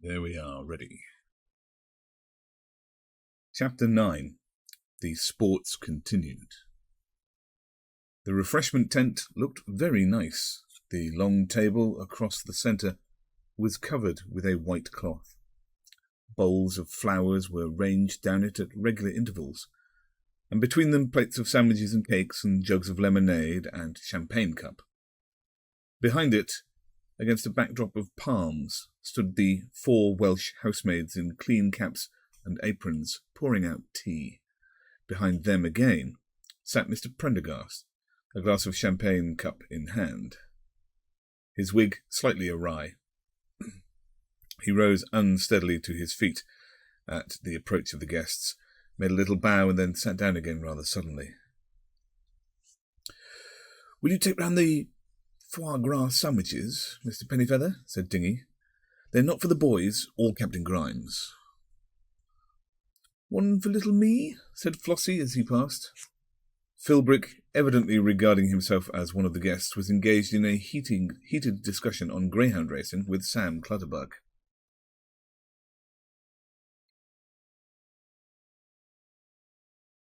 There we are, ready. Chapter 9. The Sports Continued. The refreshment tent looked very nice. The long table across the centre was covered with a white cloth. Bowls of flowers were ranged down it at regular intervals, and between them plates of sandwiches and cakes and jugs of lemonade and champagne cup. Behind it, against a backdrop of palms, stood the 4 Welsh housemaids in clean caps and aprons, pouring out tea. Behind them again sat Mr. Prendergast, a glass of champagne cup in hand, his wig slightly awry. He rose unsteadily to his feet at the approach of the guests, made a little bow, and then sat down again rather suddenly. "Will you take round the foie gras sandwiches, Mr. Pennyfeather?" said Dingy. "They're not for the boys or Captain Grimes." "One for little me?" said Flossie as he passed. Philbrick, evidently regarding himself as one of the guests, was engaged in a heated discussion on greyhound racing with Sam Clutterbuck.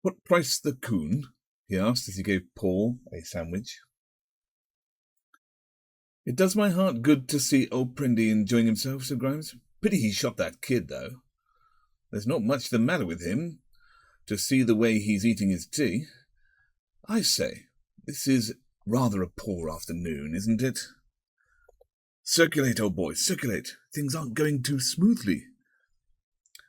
"What price the coon?" he asked as he gave Paul a sandwich. "It does my heart good to see old Prindy enjoying himself," said Grimes. "Pity he shot that kid, though. There's not much the matter with him, to see the way he's eating his tea. I say, this is rather a poor afternoon, isn't it?" "Circulate, old boy, circulate. Things aren't going too smoothly."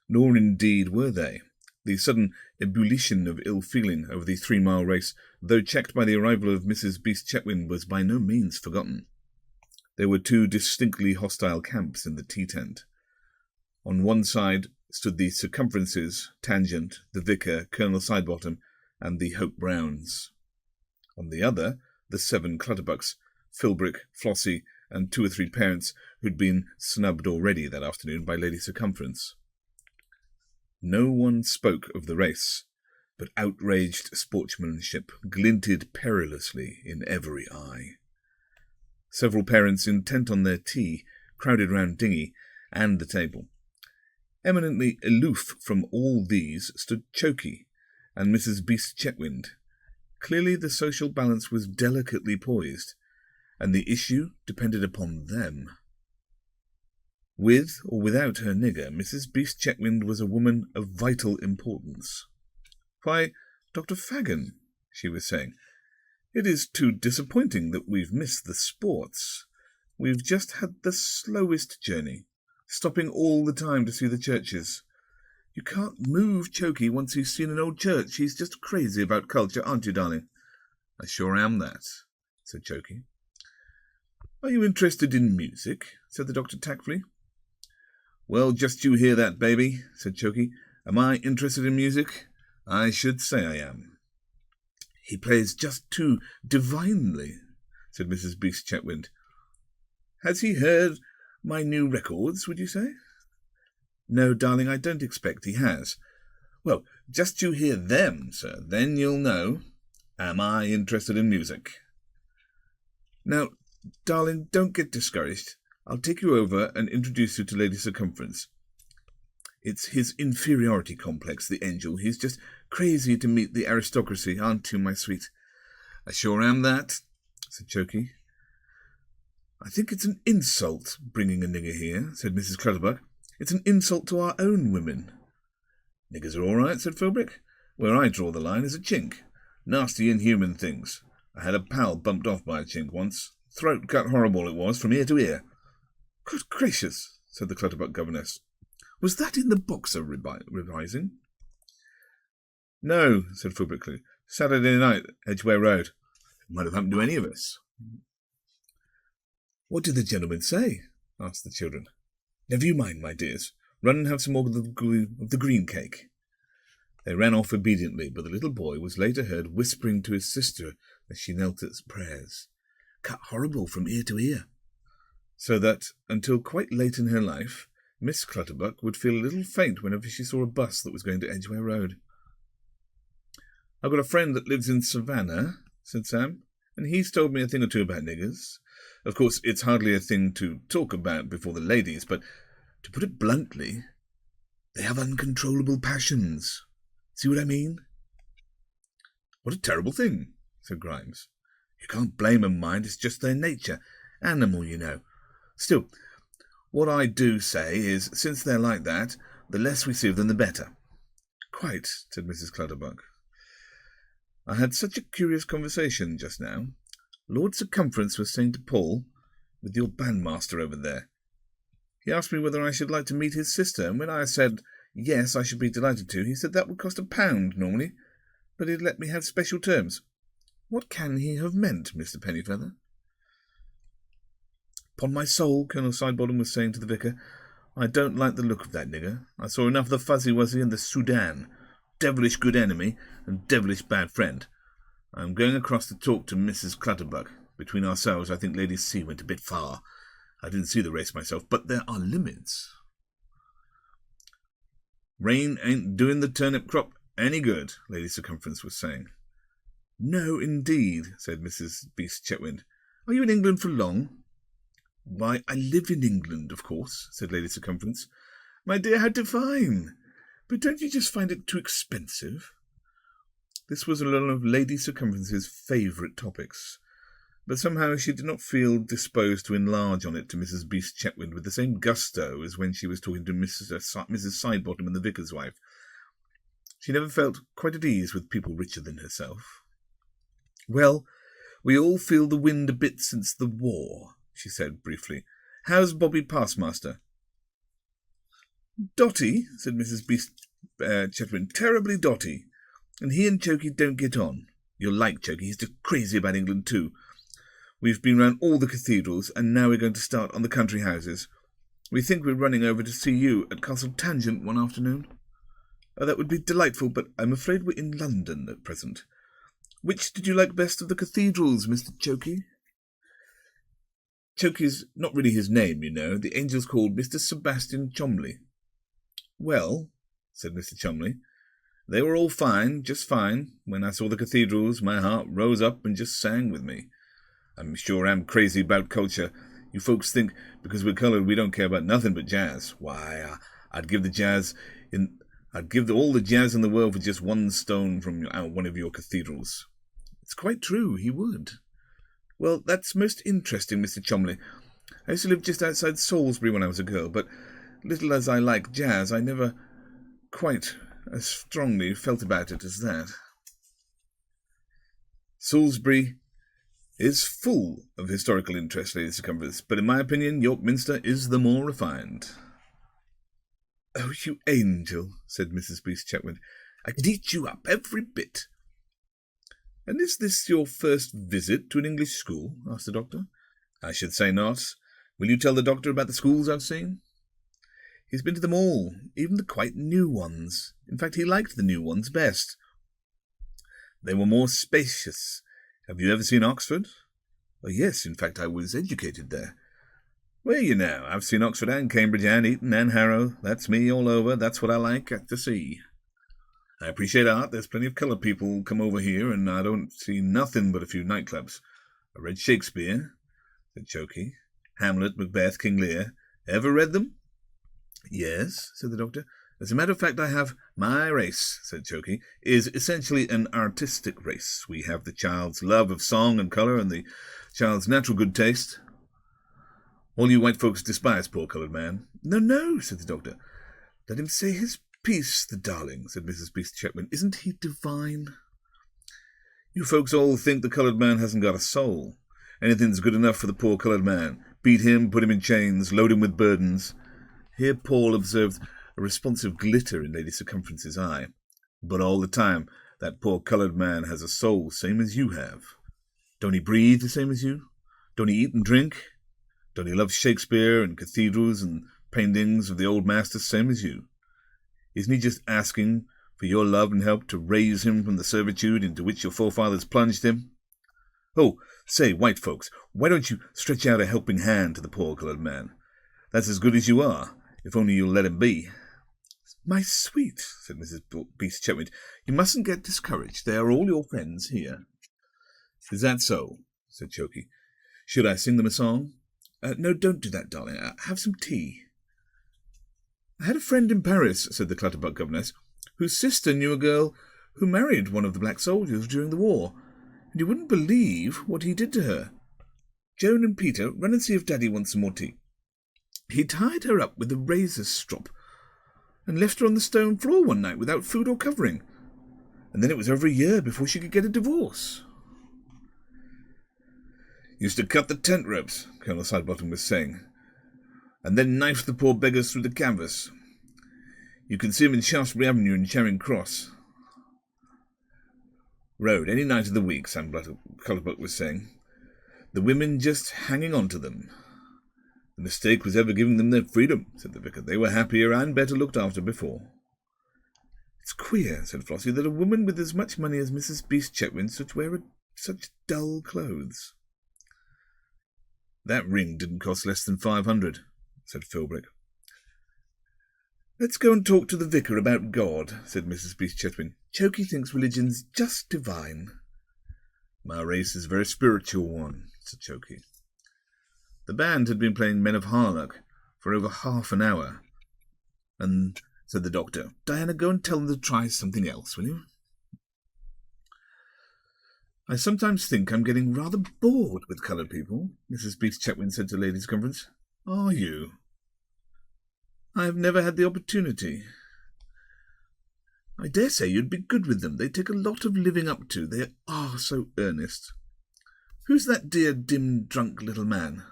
Nor indeed were they. The sudden ebullition of ill-feeling over the 3-mile race, though checked by the arrival of Mrs. Beast Chetwynd, was by no means forgotten. There were 2 distinctly hostile camps in the tea-tent. On one side stood the Circumferences, Tangent, the Vicar, Colonel Sidebottom, and the Hope Browns. On the other, the 7 Clutterbucks, Philbrick, Flossie, and 2 or 3 parents who'd been snubbed already that afternoon by Lady Circumference. No one spoke of the race, but outraged sportsmanship glinted perilously in every eye. Several parents, intent on their tea, crowded round Dingy and the table. Eminently aloof from all these stood Chokey and Mrs. Beast Chetwynd. Clearly the social balance was delicately poised, and the issue depended upon them. With or without her nigger, Mrs. Beast Chetwynd was a woman of vital importance. "Why, Dr. Fagin," she was saying, "it is too disappointing that we've missed the sports. We've just had the slowest journey, stopping all the time to see the churches. You can't move Chokey once he's seen an old church. He's just crazy about culture, aren't you, darling?" "I sure am that," said Chokey. "Are you interested in music?" said the doctor tactfully. "Well, just you hear that, baby," said Chokey. "Am I interested in music? I should say I am." "He plays just too divinely," said Mrs. Beast Chetwynd. "Has he heard my new records, would you say?" "No, darling, I don't expect he has." "Well, just you hear them, sir, then you'll know. Am I interested in music?" "Now, darling, don't get discouraged. I'll take you over and introduce you to Lady Circumference. It's his inferiority complex, the angel. He's just crazy to meet the aristocracy, aren't you, my sweet?" "I sure am that," said Chokey. "I think it's an insult, bringing a nigger here," said Mrs. Clutterbuck. "It's an insult to our own women." "Niggers are all right," said Philbrick. "Where I draw the line is a chink. Nasty, inhuman things. I had a pal bumped off by a chink once. Throat cut horrible it was, from ear to ear." "Good gracious," said the Clutterbuck governess. "Was that in the Boxer revising?" "No," said Philbrick clearly. "Saturday night, Edgware Road. It might have happened to any of us." "What did the gentleman say?" asked the children. "Never you mind, my dears. Run and have some more of the green cake." They ran off obediently, but the little boy was later heard whispering to his sister as she knelt at prayers, "Cut horrible from ear to ear." So that, until quite late in her life, Miss Clutterbuck would feel a little faint whenever she saw a bus that was going to Edgware Road. "I've got a friend that lives in Savannah," said Sam, "and he's told me a thing or two about niggers. Of course, it's hardly a thing to talk about before the ladies, but To put it bluntly, they have uncontrollable passions. See what I mean? What a terrible thing, said Grimes. You can't blame 'em, mind, it's just their nature. Animal, you know. Still, what I do say is, since they're like that, the less we see of them the better. Quite, said Mrs. Clutterbuck. I had such a curious conversation just now. Lord Circumference was saying to Paul, with your bandmaster over there. He asked me whether I should like to meet his sister, and when I said yes, I should be delighted to, he said that would cost £1 normally, but he'd let me have special terms. What can he have meant, Mr. Pennyfeather? Upon my soul, Colonel Sidebottom was saying to the vicar, I don't like the look of that nigger. I saw enough of the Fuzzy-Wuzzy and the Sudan. Devilish good enemy and devilish bad friend. I am going across to talk to Mrs. Clutterbuck. Between ourselves, I think Lady C went a bit far. I didn't see the race myself, but there are limits. Rain ain't doing the turnip crop any good, Lady Circumference was saying. No, indeed, said Mrs. Beast Chetwynd. Are you in England for long? Why, I live in England, of course, said Lady Circumference. My dear, how divine! But don't you just find it too expensive? This was one of Lady Circumference's favourite topics, but somehow she did not feel disposed to enlarge on it to Mrs. Beast Chetwynd with the same gusto as when she was talking to Mrs. Sidebottom and the vicar's wife. She never felt quite at ease with people richer than herself. Well, we all feel the wind a bit since the war, she said briefly. How's Bobby Passmaster? Dotty, said Mrs. Beast Chetwynd, terribly dotty. And he and Chokey don't get on. You'll like Chokey, he's just crazy about England too. We've been round all the cathedrals, and now we're going to start on the country houses. We think we're running over to see you at Castle Tangent one afternoon. Oh, that would be delightful, but I'm afraid we're in London at present. Which did you like best of the cathedrals, Mr. Chokey? Chokey's not really his name, you know. The angel's called Mr. Sebastian Cholmley. Well, said Mr. Cholmley, they were all fine, just fine. When I saw the cathedrals, my heart rose up and just sang with me. I'm sure I'm crazy about culture. You folks think because we're coloured we don't care about nothing but jazz. Why, I'd give all the jazz in the world for just one stone from one of your cathedrals. It's quite true, he would. Well, that's most interesting, Mr. Cholmley. I used to live just outside Salisbury when I was a girl, but little as I like jazz, I never quite as strongly felt about it as that. Salisbury is full of historical interest, Lady Circumference, but in my opinion, York Minster is the more refined. Oh, you angel, said Mrs. Beast Chetwynd. I could eat you up every bit. And is this your first visit to an English school? Asked the doctor. I should say not. Will you tell the doctor about the schools I've seen? He's been to them all, even the quite new ones. In fact, he liked the new ones best. They were more spacious. Have you ever seen Oxford? Oh, yes, in fact, I was educated there. Well, you know, I've seen Oxford and Cambridge and Eton and Harrow. That's me all over. That's what I like to see. I appreciate art. There's plenty of coloured people come over here, and I don't see nothing but a few nightclubs. I read Shakespeare, said Chokey. Hamlet, Macbeth, King Lear. Ever read them? Yes, said the doctor. As a matter of fact, I have. My race, said Chokey, is essentially an artistic race. We have the child's love of song and colour and the child's natural good taste. All you white folks despise poor coloured man. No, no, said the doctor. Let him say his piece, the darling, said Mrs. Beast Chetwynd. Isn't he divine? You folks all think the coloured man hasn't got a soul. Anything's good enough for the poor coloured man. Beat him, put him in chains, load him with burdens. Here Paul observed a responsive glitter in Lady Circumference's eye. But all the time, that poor coloured man has a soul, same as you have. Don't he breathe the same as you? Don't he eat and drink? Don't he love Shakespeare and cathedrals and paintings of the old masters, same as you? Isn't he just asking for your love and help to raise him from the servitude into which your forefathers plunged him? Oh, say, white folks, why don't you stretch out a helping hand to the poor coloured man? That's as good as you are, if only you'll let him be. My sweet, said Mrs. Beast Chetwynd, you mustn't get discouraged. They are all your friends here. Is that so? Said Chokey. Should I sing them a song? No, don't do that, darling. Have some tea. I had a friend in Paris, said the Clutterbuck governess, whose sister knew a girl who married one of the black soldiers during the war, and you wouldn't believe what he did to her. Joan and Peter, run and see if Daddy wants some more tea. He tied her up with a razor strop and left her on the stone floor one night without food or covering, and then it was over a year before she could get a divorce. Used to cut the tent ropes, Colonel Sidebottom was saying, and then knife the poor beggars through the canvas. You can see him in Shaftesbury Avenue and Charing Cross Road any night of the week, Sam Clutterbuck was saying. The women just hanging on to them. The mistake was ever giving them their freedom, said the vicar. They were happier and better looked after before. It's queer, said Flossie, that a woman with as much money as Mrs. Beast Chetwynd should wear such dull clothes. That ring didn't cost less than 500, said Philbrick. Let's go and talk to the vicar about God, said Mrs. Beast Chetwynd. Chokey thinks religion's just divine. My race is a very spiritual one, said Chokey. The band had been playing Men of Harlech for over half an hour, and, said the doctor, Diana, go and tell them to try something else, will you? I sometimes think I'm getting rather bored with coloured people, Mrs. Beast Chetwynd said to Ladies' Conference. Are you? I have never had the opportunity. I dare say you'd be good with them. They take a lot of living up to. They are so earnest. Who's that dear, dim, drunk little man?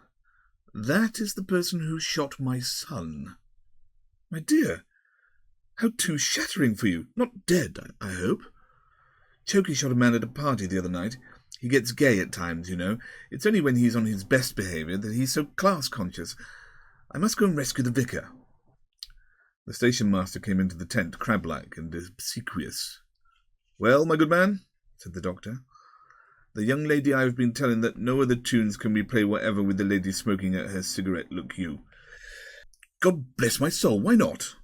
That is the person who shot my son. My dear, how too shattering for you. Not dead, I hope. Chokey shot a man at a party the other night. He gets gay at times, you know. It's only when he's on his best behaviour that he's so class-conscious. I must go and rescue the vicar. The station-master came into the tent, crab-like and obsequious. Well, my good man, said the doctor, the young lady I have been telling that no other tunes can we play whatever with the lady smoking at her cigarette, look you. God bless my soul, why not?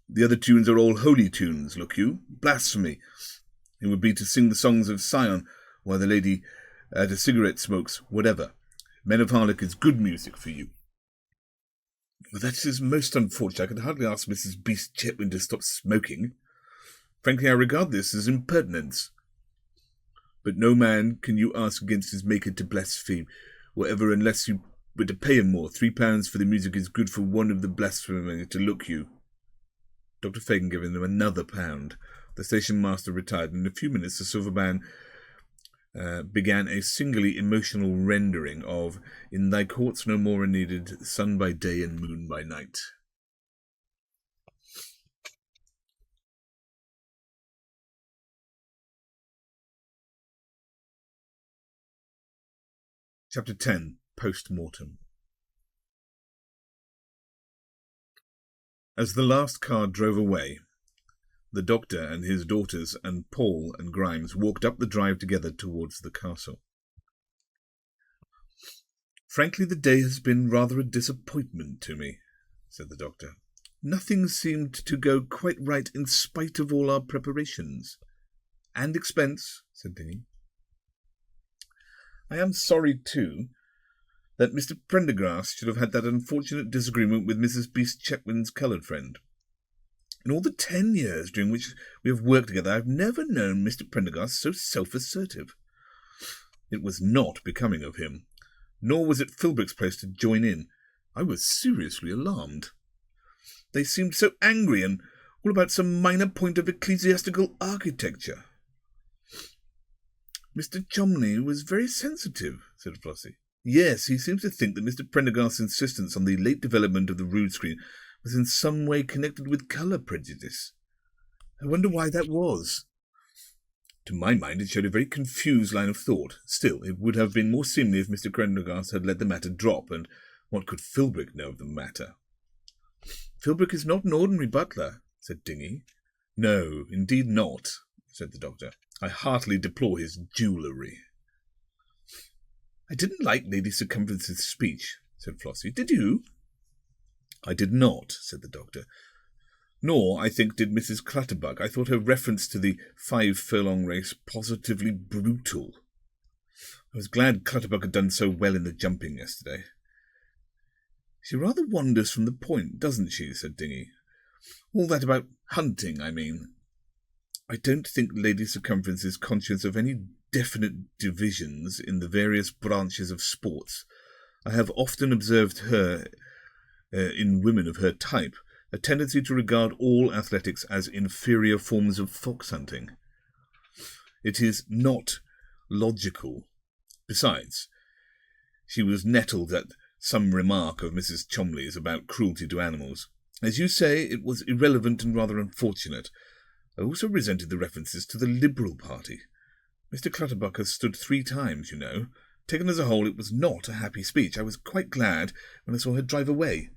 The other tunes are all holy tunes, look you. Blasphemy. It would be to sing the songs of Sion while the lady at a cigarette smokes, whatever. Men of Harlech is good music for you. Well, that is most unfortunate. I could hardly ask Mrs. Beast Chetwynd to stop smoking. Frankly, I regard this as impertinence. But no man can you ask against his maker to blaspheme, whatever, unless you were to pay him more. £3 for the music is good for one of the blasphemers to look you. Dr. Fagin gave him another £1. The station-master retired, and in a few minutes the silver band began a singularly emotional rendering of In Thy Courts No More Are Needed, Sun by Day and Moon by Night. Chapter 10, Post-Mortem. As the last car drove away, the doctor and his daughters and Paul and Grimes walked up the drive together towards the castle. Frankly, the day has been rather a disappointment to me, said the doctor. Nothing seemed to go quite right in spite of all our preparations. And expense, said Dingy. I am sorry, too, that Mr. Prendergast should have had that unfortunate disagreement with Mrs. Beast Chetwynd's coloured friend. In all the 10 years during which we have worked together, I have never known Mr. Prendergast so self-assertive. It was not becoming of him, nor was it Philbrick's place to join in. I was seriously alarmed. They seemed so angry and all about some minor point of ecclesiastical architecture. Mr. Cholmondeley was very sensitive, said Flossie. Yes, he seems to think that Mr. Prendergast's insistence on the late development of the rood screen was in some way connected with colour prejudice. I wonder why that was. To my mind, it showed a very confused line of thought. Still, it would have been more seemly if Mr. Prendergast had let the matter drop, and what could Philbrick know of the matter? Philbrick is not an ordinary butler, said Dingy. No, indeed not, said the doctor. I heartily deplore his jewellery. I didn't like Lady Circumference's speech, said Flossie. Did you? I did not, said the doctor. Nor, I think, did Mrs. Clutterbuck. I thought her reference to the 5-furlong race positively brutal. I was glad Clutterbuck had done so well in the jumping yesterday. She rather wanders from the point, doesn't she? Said Dingy. All that about hunting, I mean. I don't think Lady Circumference is conscious of any definite divisions in the various branches of sports. I have often observed her, in women of her type, a tendency to regard all athletics as inferior forms of fox hunting. It is not logical. Besides, she was nettled at some remark of Mrs. Cholmley's about cruelty to animals. As you say, it was irrelevant and rather unfortunate. I also resented the references to the Liberal Party. Mr. Clutterbuck has stood 3 times, you know. Taken as a whole, it was not a happy speech. I was quite glad when I saw her drive away.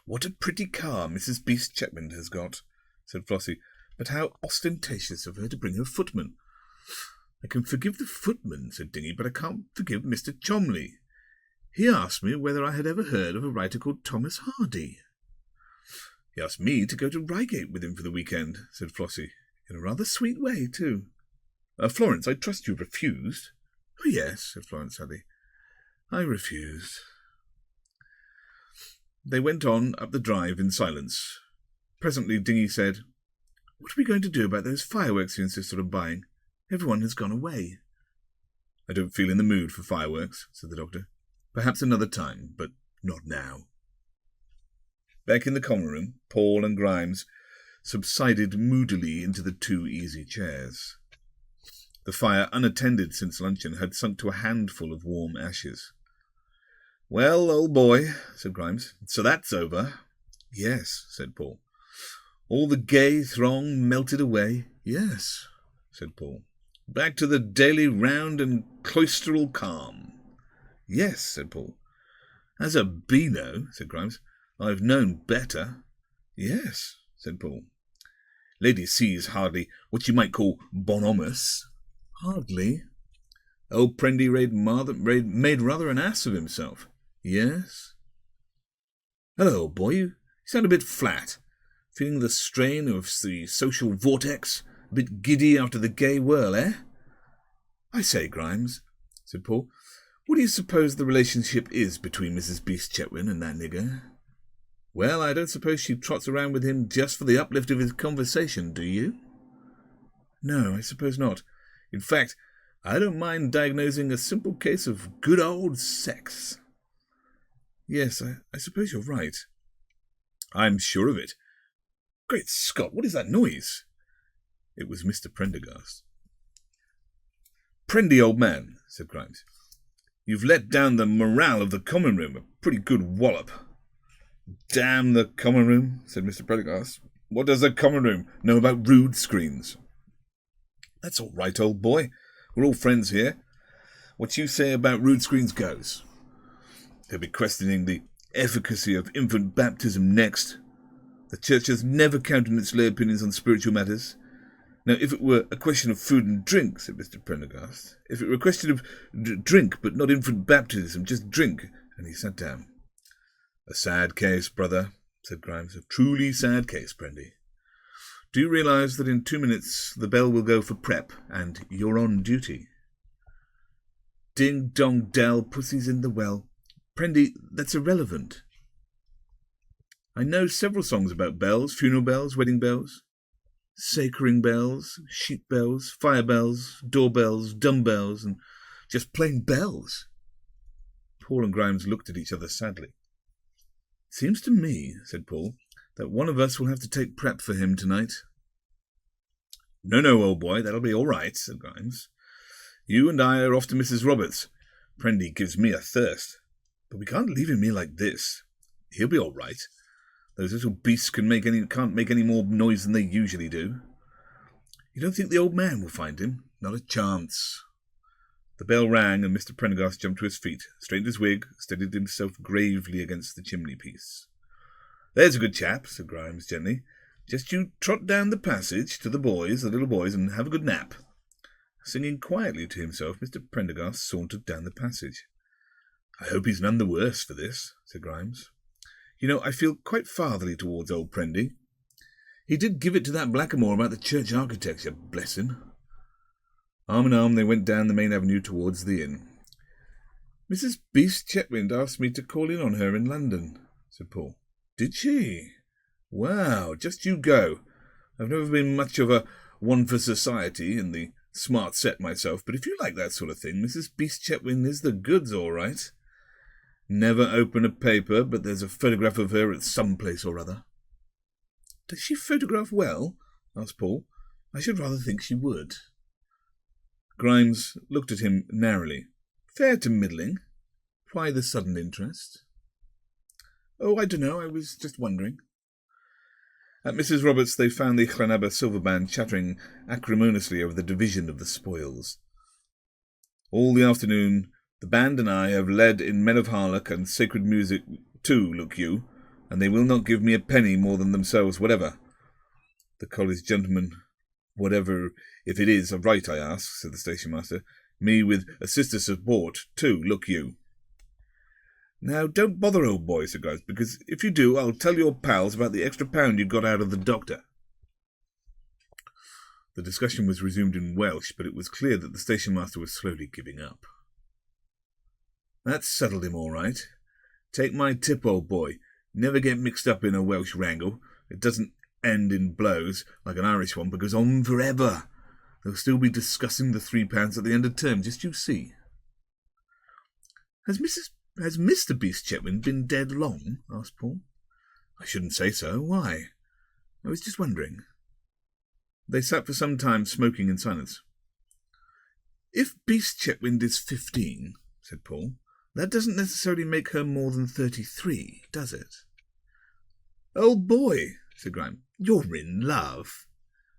What a pretty car Mrs. Beast Chetwynd has got, said Flossie. But how ostentatious of her to bring her footman. I can forgive the footman, said Dingy, but I can't forgive Mr. Cholmley. He asked me whether I had ever heard of a writer called Thomas Hardy. He asked me to go to Reigate with him for the weekend, said Flossie, in a rather sweet way, too. Florence, I trust you refused. Oh, yes, said Florence sadly. I refused. They went on up the drive in silence. Presently Dingy said, What are we going to do about those fireworks you insisted on buying? Everyone has gone away. I don't feel in the mood for fireworks, said the doctor. Perhaps another time, but not now. Back in the common room, Paul and Grimes subsided moodily into the 2 easy chairs. The fire, unattended since luncheon, had sunk to a handful of warm ashes. Well, old boy, said Grimes, so that's over. Yes, said Paul. All the gay throng melted away. Yes, said Paul. Back to the daily round and cloistral calm. Yes, said Paul. As a beano, said Grimes, I've known better. Yes, said Paul. Lady C's hardly what you might call bonhomous. Hardly. Old Prendy made rather an ass of himself. Yes. Hello, old boy. You sound a bit flat. Feeling the strain of the social vortex? A bit giddy after the gay whirl, eh? I say, Grimes, said Paul, what do you suppose the relationship is between Mrs. Beast Chetwynd and that nigger? Well, I don't suppose she trots around with him just for the uplift of his conversation, do you? No, I suppose not. In fact, I don't mind diagnosing a simple case of good old sex. Yes, I suppose you're right. I'm sure of it. Great Scott, what is that noise? It was Mr. Prendergast. Prendy, old man, said Grimes. You've let down the morale of the common room a pretty good wallop. Damn the common room, said Mr. Prendergast. What does the common room know about rood screens? That's all right, old boy. We're all friends here. What you say about rood screens goes. They'll be questioning the efficacy of infant baptism next. The Church has never countenanced lay opinions on spiritual matters. Now, if it were a question of food and drink, said Mr. Prendergast, if it were a question of drink but not infant baptism, just drink, and he sat down. A sad case, brother, said Grimes. A truly sad case, Prendy. Do you realise that in 2 minutes the bell will go for prep, and you're on duty? Ding dong dell, pussy's in the well. Prendy, that's irrelevant. I know several songs about bells, funeral bells, wedding bells, sacring bells, sheep bells, fire bells, doorbells, dumbbells, and just plain bells. Paul and Grimes looked at each other sadly. Seems to me, said Paul, that one of us will have to take prep for him tonight. No, old boy, that'll be all right, said Grimes. You and I are off to Mrs. Roberts. Prendy gives me a thirst. But we can't leave him here like this. He'll be all right. Those little beasts can't make any more noise than they usually do. You don't think the old man will find him? Not a chance. The bell rang, and Mr. Prendergast jumped to his feet, straightened his wig, steadied himself gravely against the chimney-piece. There's a good chap, said Grimes gently. Just you trot down the passage to the little boys, and have a good nap. Singing quietly to himself, Mr. Prendergast sauntered down the passage. I hope he's none the worse for this, said Grimes. You know, I feel quite fatherly towards old Prendy. He did give it to that blackamoor about the church architecture, bless him. Arm in arm they went down the main avenue towards the inn. Mrs. Beast Chetwynd asked me to call in on her in London, said Paul. Did she? Wow, just you go. I've never been much of a one for society in the smart set myself, but if you like that sort of thing, Mrs. Beast Chetwynd is the goods, all right. Never open a paper, but there's a photograph of her at some place or other. Does she photograph well? Asked Paul. I should rather think she would. Grimes looked at him narrowly. Fair to middling. Why the sudden interest? Oh, I don't know. I was just wondering. At Mrs. Roberts they found the Llanabba silver band chattering acrimoniously over the division of the spoils. All the afternoon the band and I have led in Men of Harlech and sacred music too, look you, and they will not give me a penny more than themselves, whatever. The college gentleman, whatever, if it is a right, I ask, said the station-master. Me with a sister's support, too, look you. Now, don't bother, old boy, said Grimes, because if you do, I'll tell your pals about the extra £1 you got out of the doctor. The discussion was resumed in Welsh, but it was clear that the station-master was slowly giving up. That's settled him all right. Take my tip, old boy. Never get mixed up in a Welsh wrangle. It doesn't end in blows, like an Irish one, but goes on forever. They'll still be discussing the £3 at the end of term, just you see. Has Mr. Beast Chetwynd been dead long? Asked Paul. I shouldn't say so. Why? I was just wondering. They sat for some time smoking in silence. If Beast Chetwynd is 15, said Paul, that doesn't necessarily make her more than 33, does it? Old boy, said Grimes, you're in love.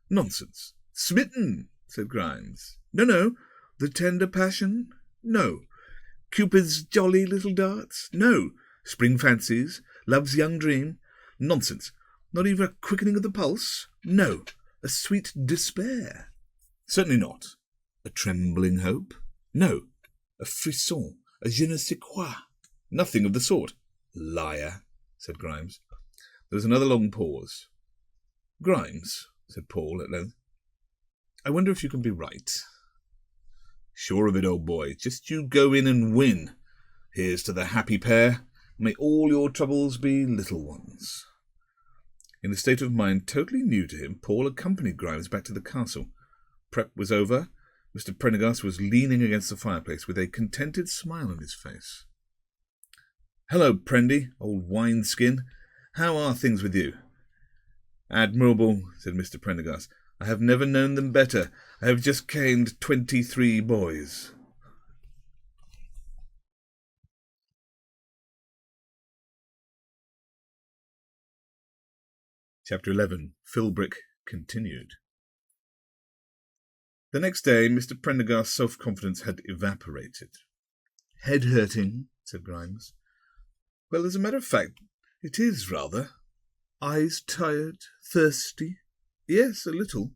Nonsense. Smitten, said Grimes. No. The tender passion? No. Cupid's jolly little darts? No. Spring fancies? Love's young dream? Nonsense. Not even a quickening of the pulse? No. A sweet despair? Certainly not. A trembling hope? No. A frisson? A je ne sais quoi? Nothing of the sort. Liar, said Grimes. There was another long pause. Grimes, said Paul at length, I wonder if you can be right. Sure of it, old boy. Just you go in and win. Here's to the happy pair. May all your troubles be little ones. In a state of mind totally new to him, Paul accompanied Grimes back to the castle. Prep was over. Mr. Prendergast was leaning against the fireplace with a contented smile on his face. Hello, Prendy, old wineskin. How are things with you? Admirable, said Mr. Prendergast. I have never known them better. I have just caned 23 boys. Chapter 11. Philbrick continued. The next day, Mr. Prendergast's self-confidence had evaporated. Head-hurting, said Grimes. Well, as a matter of fact, it is rather. Eyes tired, thirsty. Yes, a little.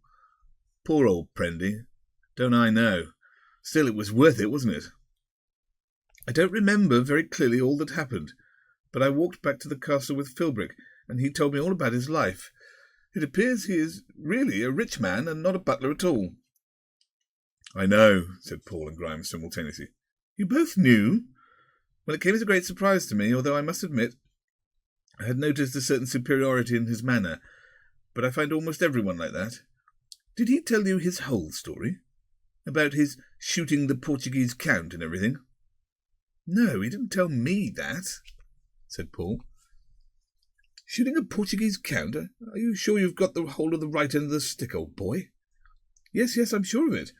Poor old Prendy. Don't I know. Still, it was worth it, wasn't it? I don't remember very clearly all that happened, but I walked back to the castle with Philbrick, and he told me all about his life. It appears he is really a rich man and not a butler at all. I know, said Paul and Grimes simultaneously. You both knew? Well, it came as a great surprise to me, although I must admit I had noticed a certain superiority in his manner, but I find almost everyone like that. Did he tell you his whole story? About his shooting the Portuguese count and everything? No, he didn't tell me that, said Paul. Shooting a Portuguese count? Are you sure you've got the hold of the right end of the stick, old boy? Yes, I'm sure of it.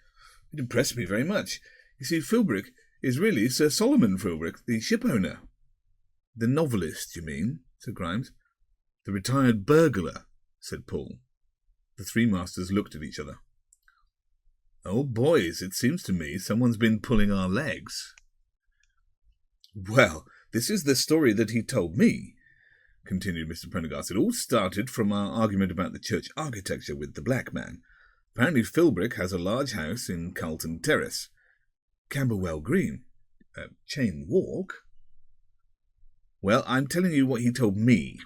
It impressed me very much. You see, Philbrick is really Sir Solomon Philbrick, the ship-owner. The novelist, you mean, said Grimes. The retired burglar, said Paul. The three masters looked at each other. Oh, boys, it seems to me someone's been pulling our legs. Well, this is the story that he told me, continued Mr. Prendergast. It all started from our argument about the church architecture with the black man. Apparently Philbrick has a large house in Carlton Terrace. Camberwell Green? Chain Walk? Well, I'm telling you what he told me.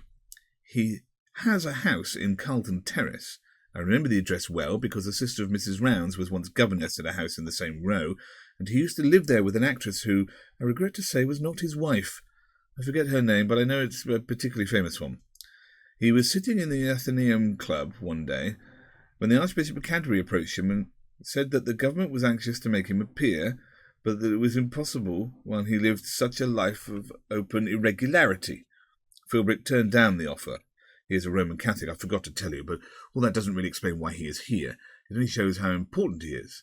He has a house in Carlton Terrace. I remember the address well because a sister of Mrs. Rounds was once governess at a house in the same row, and he used to live there with an actress who, I regret to say, was not his wife. I forget her name, but I know it's a particularly famous one. He was sitting in the Athenaeum Club one day when the Archbishop of Canterbury approached him and said that the government was anxious to make him a peer, but that it was impossible while he lived such a life of open irregularity. Philbrick turned down the offer. He is a Roman Catholic, I forgot to tell you, but all that doesn't really explain why he is here. It only shows how important he is.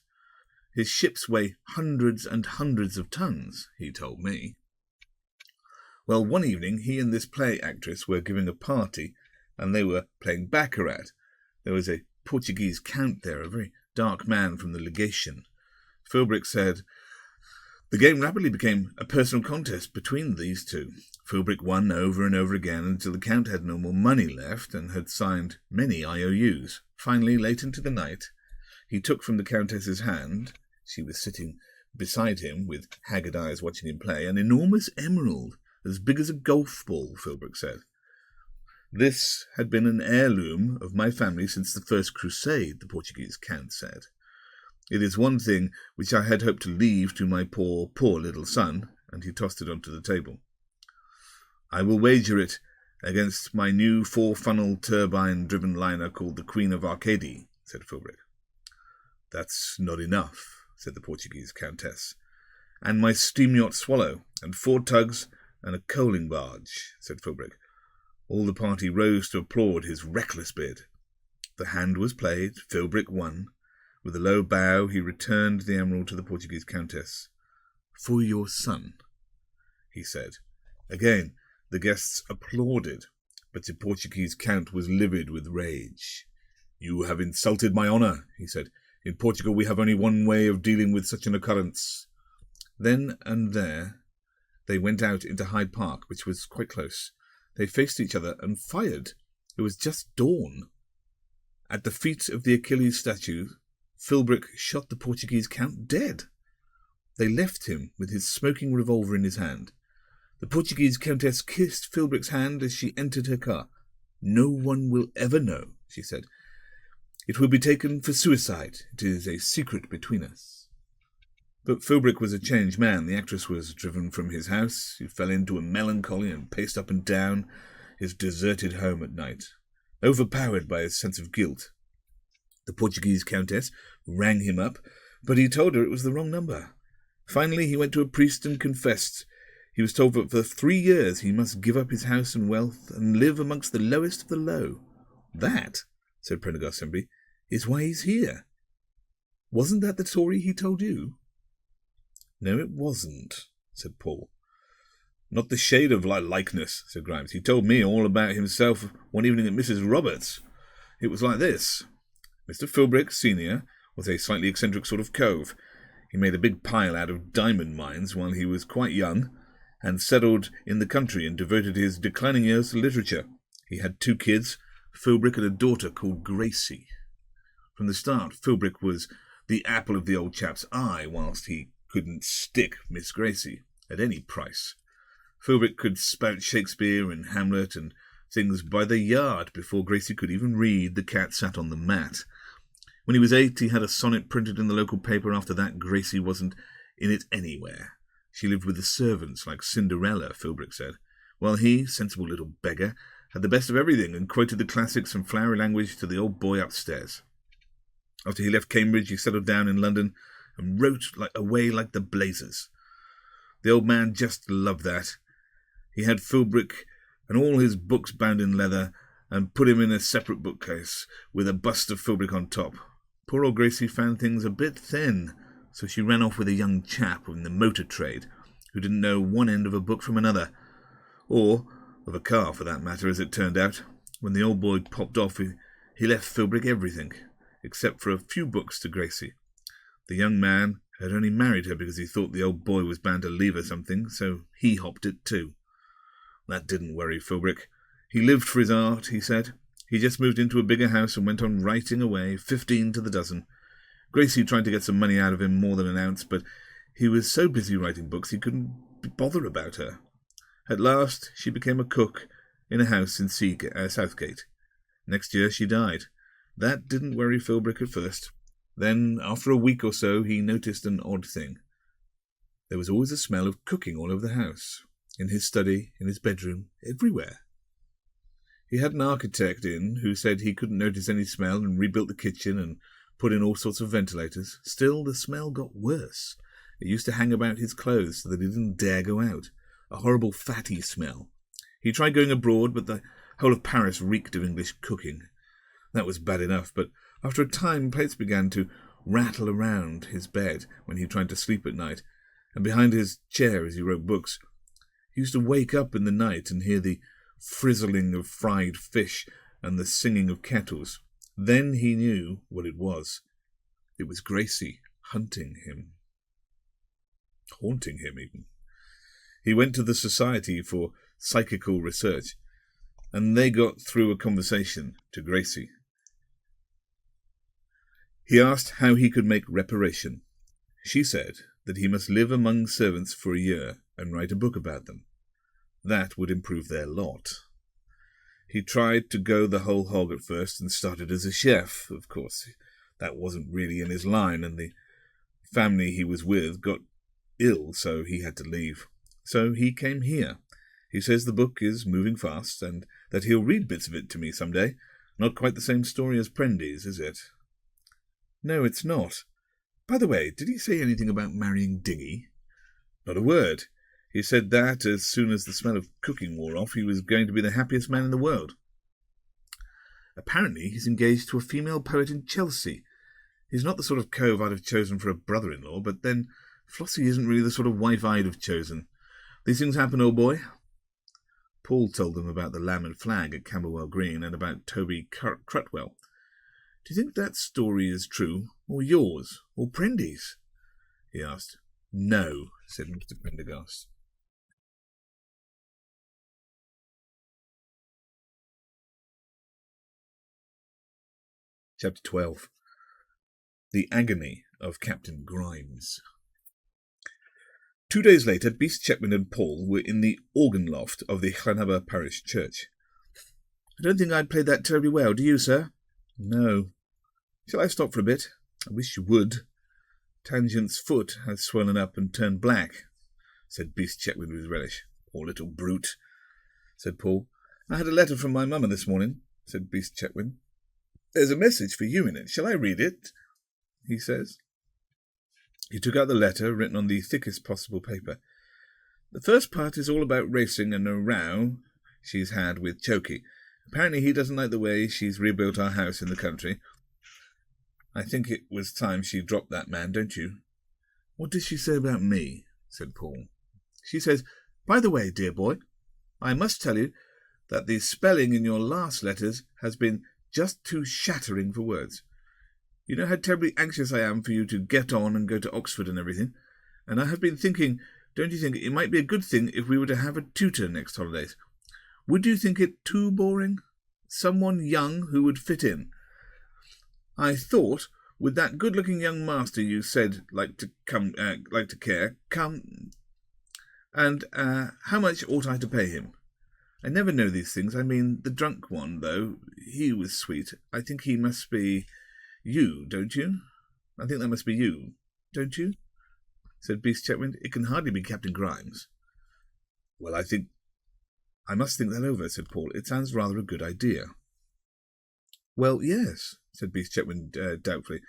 His ships weigh hundreds and hundreds of tons, he told me. Well, one evening he and this play actress were giving a party, and they were playing baccarat. There was a Portuguese count there, a very dark man from the legation. Philbrick said, "The game rapidly became a personal contest between these two. Philbrick won over and over again until the Count had no more money left and had signed many IOUs. Finally, late into the night, he took from the Countess's hand, she was sitting beside him with haggard eyes watching him play, an enormous emerald, as big as a golf ball," Philbrick said. "This had been an heirloom of my family since the First Crusade," the Portuguese Count said. "It is one thing which I had hoped to leave to my poor little son," and he tossed it onto the table. "I will wager it against my new 4-funnel turbine-driven liner called the Queen of Arcady," said Philbrick. "That's not enough," said the Portuguese Countess. "And my steam yacht Swallow, and 4 tugs, and a coaling barge," said Philbrick. All the party rose to applaud his reckless bid. The hand was played. Philbrick won. With a low bow, he returned the emerald to the Portuguese Countess. "For your son," he said. Again, the guests applauded, but the Portuguese Count was livid with rage. "You have insulted my honour," he said. "In Portugal we have only one way of dealing with such an occurrence." Then and there they went out into Hyde Park, which was quite close. They faced each other and fired. It was just dawn. At the feet of the Achilles statue, Philbrick shot the Portuguese Count dead. They left him with his smoking revolver in his hand. The Portuguese Countess kissed Philbrick's hand as she entered her car. "No one will ever know," she said. "It will be taken for suicide. It is a secret between us." But Philbrick was a changed man. The actress was driven from his house. He fell into a melancholy and paced up and down his deserted home at night, overpowered by his sense of guilt. The Portuguese Countess rang him up, but he told her it was the wrong number. Finally, he went to a priest and confessed. He was told that for 3 years he must give up his house and wealth and live amongst the lowest of the low. "That," said Prendergast simply, "is why he's here. Wasn't that the story he told you?" "No, it wasn't," said Paul. "Not the shade of likeness," said Grimes. "He told me all about himself one evening at Mrs. Roberts'. It was like this. Mr. Philbrick, Senior, was a slightly eccentric sort of cove. He made a big pile out of diamond mines while he was quite young, and settled in the country and devoted his declining years to literature. He had 2 kids. Philbrick had a daughter called Gracie. From the start, Philbrick was the apple of the old chap's eye, whilst he couldn't stick Miss Gracie at any price. Philbrick could spout Shakespeare and Hamlet and things by the yard before Gracie could even read The Cat Sat on the Mat. When he was 8, he had a sonnet printed in the local paper. After that, Gracie wasn't in it anywhere. She lived with the servants, like Cinderella, Philbrick said, while he, sensible little beggar, had the best of everything and quoted the classics and flowery language to the old boy upstairs. After he left Cambridge, he settled down in London and wrote away like the blazes. The old man just loved that. He had Philbrick and all his books bound in leather and put him in a separate bookcase with a bust of Philbrick on top. Poor old Gracie found things a bit thin, so she ran off with a young chap in the motor trade who didn't know one end of a book from another, or of a car for that matter, as it turned out. When the old boy popped off, he left Philbrick everything, except for a few books to Gracie. The young man had only married her because he thought the old boy was bound to leave her something, so he hopped it too. That didn't worry Philbrick. He lived for his art, he said. He just moved into a bigger house and went on writing away, 15 to the dozen. Gracie tried to get some money out of him, more than an ounce, but he was so busy writing books he couldn't bother about her. At last she became a cook in a house in Southgate. Next year she died. That didn't worry Philbrick at first. Then, after a week or so, he noticed an odd thing. There was always a smell of cooking all over the house, in his study, in his bedroom, everywhere. He had an architect in who said he couldn't notice any smell and rebuilt the kitchen and put in all sorts of ventilators. Still, the smell got worse. It used to hang about his clothes so that he didn't dare go out. A horrible fatty smell. He tried going abroad, but the whole of Paris reeked of English cooking. That was bad enough, but after a time plates began to rattle around his bed when he tried to sleep at night, and behind his chair as he wrote books. He used to wake up in the night and hear the frizzling of fried fish and the singing of kettles. Then he knew what it was. It was Gracie hunting him. Haunting him, even. He went to the Society for Psychical Research, and they got through a conversation to Gracie. He asked how he could make reparation. She said that he must live among servants for a year and write a book about them. That would improve their lot. He tried to go the whole hog at first and started as a chef. Of course, that wasn't really in his line, and the family he was with got ill, so he had to leave. So he came here. He says the book is moving fast, and that he'll read bits of it to me some day. Not quite the same story as Prendy's, is it? No, it's not. By the way, did he say anything about marrying Diggy? Not a word. He said that as soon as the smell of cooking wore off, he was going to be the happiest man in the world. Apparently, he's engaged to a female poet in Chelsea. He's not the sort of cove I'd have chosen for a brother-in-law, but then Flossie isn't really the sort of wife I'd have chosen. These things happen, old boy. Paul told them about the Lamb and Flag at Camberwell Green and about Toby Crutwell. Do you think that story is true, or yours, or Prendy's? He asked. No, said Mr. Prendergast. Chapter 12. The Agony of Captain Grimes. 2 days later, Beast Chetwynd and Paul were in the organ loft of the Llanhybr parish church. I don't think I'd played that terribly well, do you, sir? No. Shall I stop for a bit? I wish you would. Tangent's foot has swollen up and turned black, said Beast Chetwynd with relish. Poor little brute, said Paul. I had a letter from my mamma this morning, said Beast Chetwynd. There's a message for you in it. Shall I read it? He says. He took out the letter, written on the thickest possible paper. The first part is all about racing and a row she's had with Chokey. Apparently he doesn't like the way she's rebuilt our house in the country. I think it was time she dropped that man, don't you? What does she say about me? Said Paul. She says, by the way, dear boy, I must tell you that the spelling in your last letters has been just too shattering for words. You know how terribly anxious I am for you to get on and go to Oxford and everything, and I have been thinking, don't you think it might be a good thing if we were to have a tutor next holidays? Would you think it too boring? Someone young who would fit in. I thought, with that good-looking young master you said like to care, and how much ought I to pay him? I never know these things. I mean, the drunk one, though, he was sweet. I think he must be you, don't you? I think that must be you, don't you? Said Beast Chetwynd. It can hardly be Captain Grimes. Well, I must think that over, said Paul. It sounds rather a good idea. Well, yes, said Beast Chetwynd doubtfully.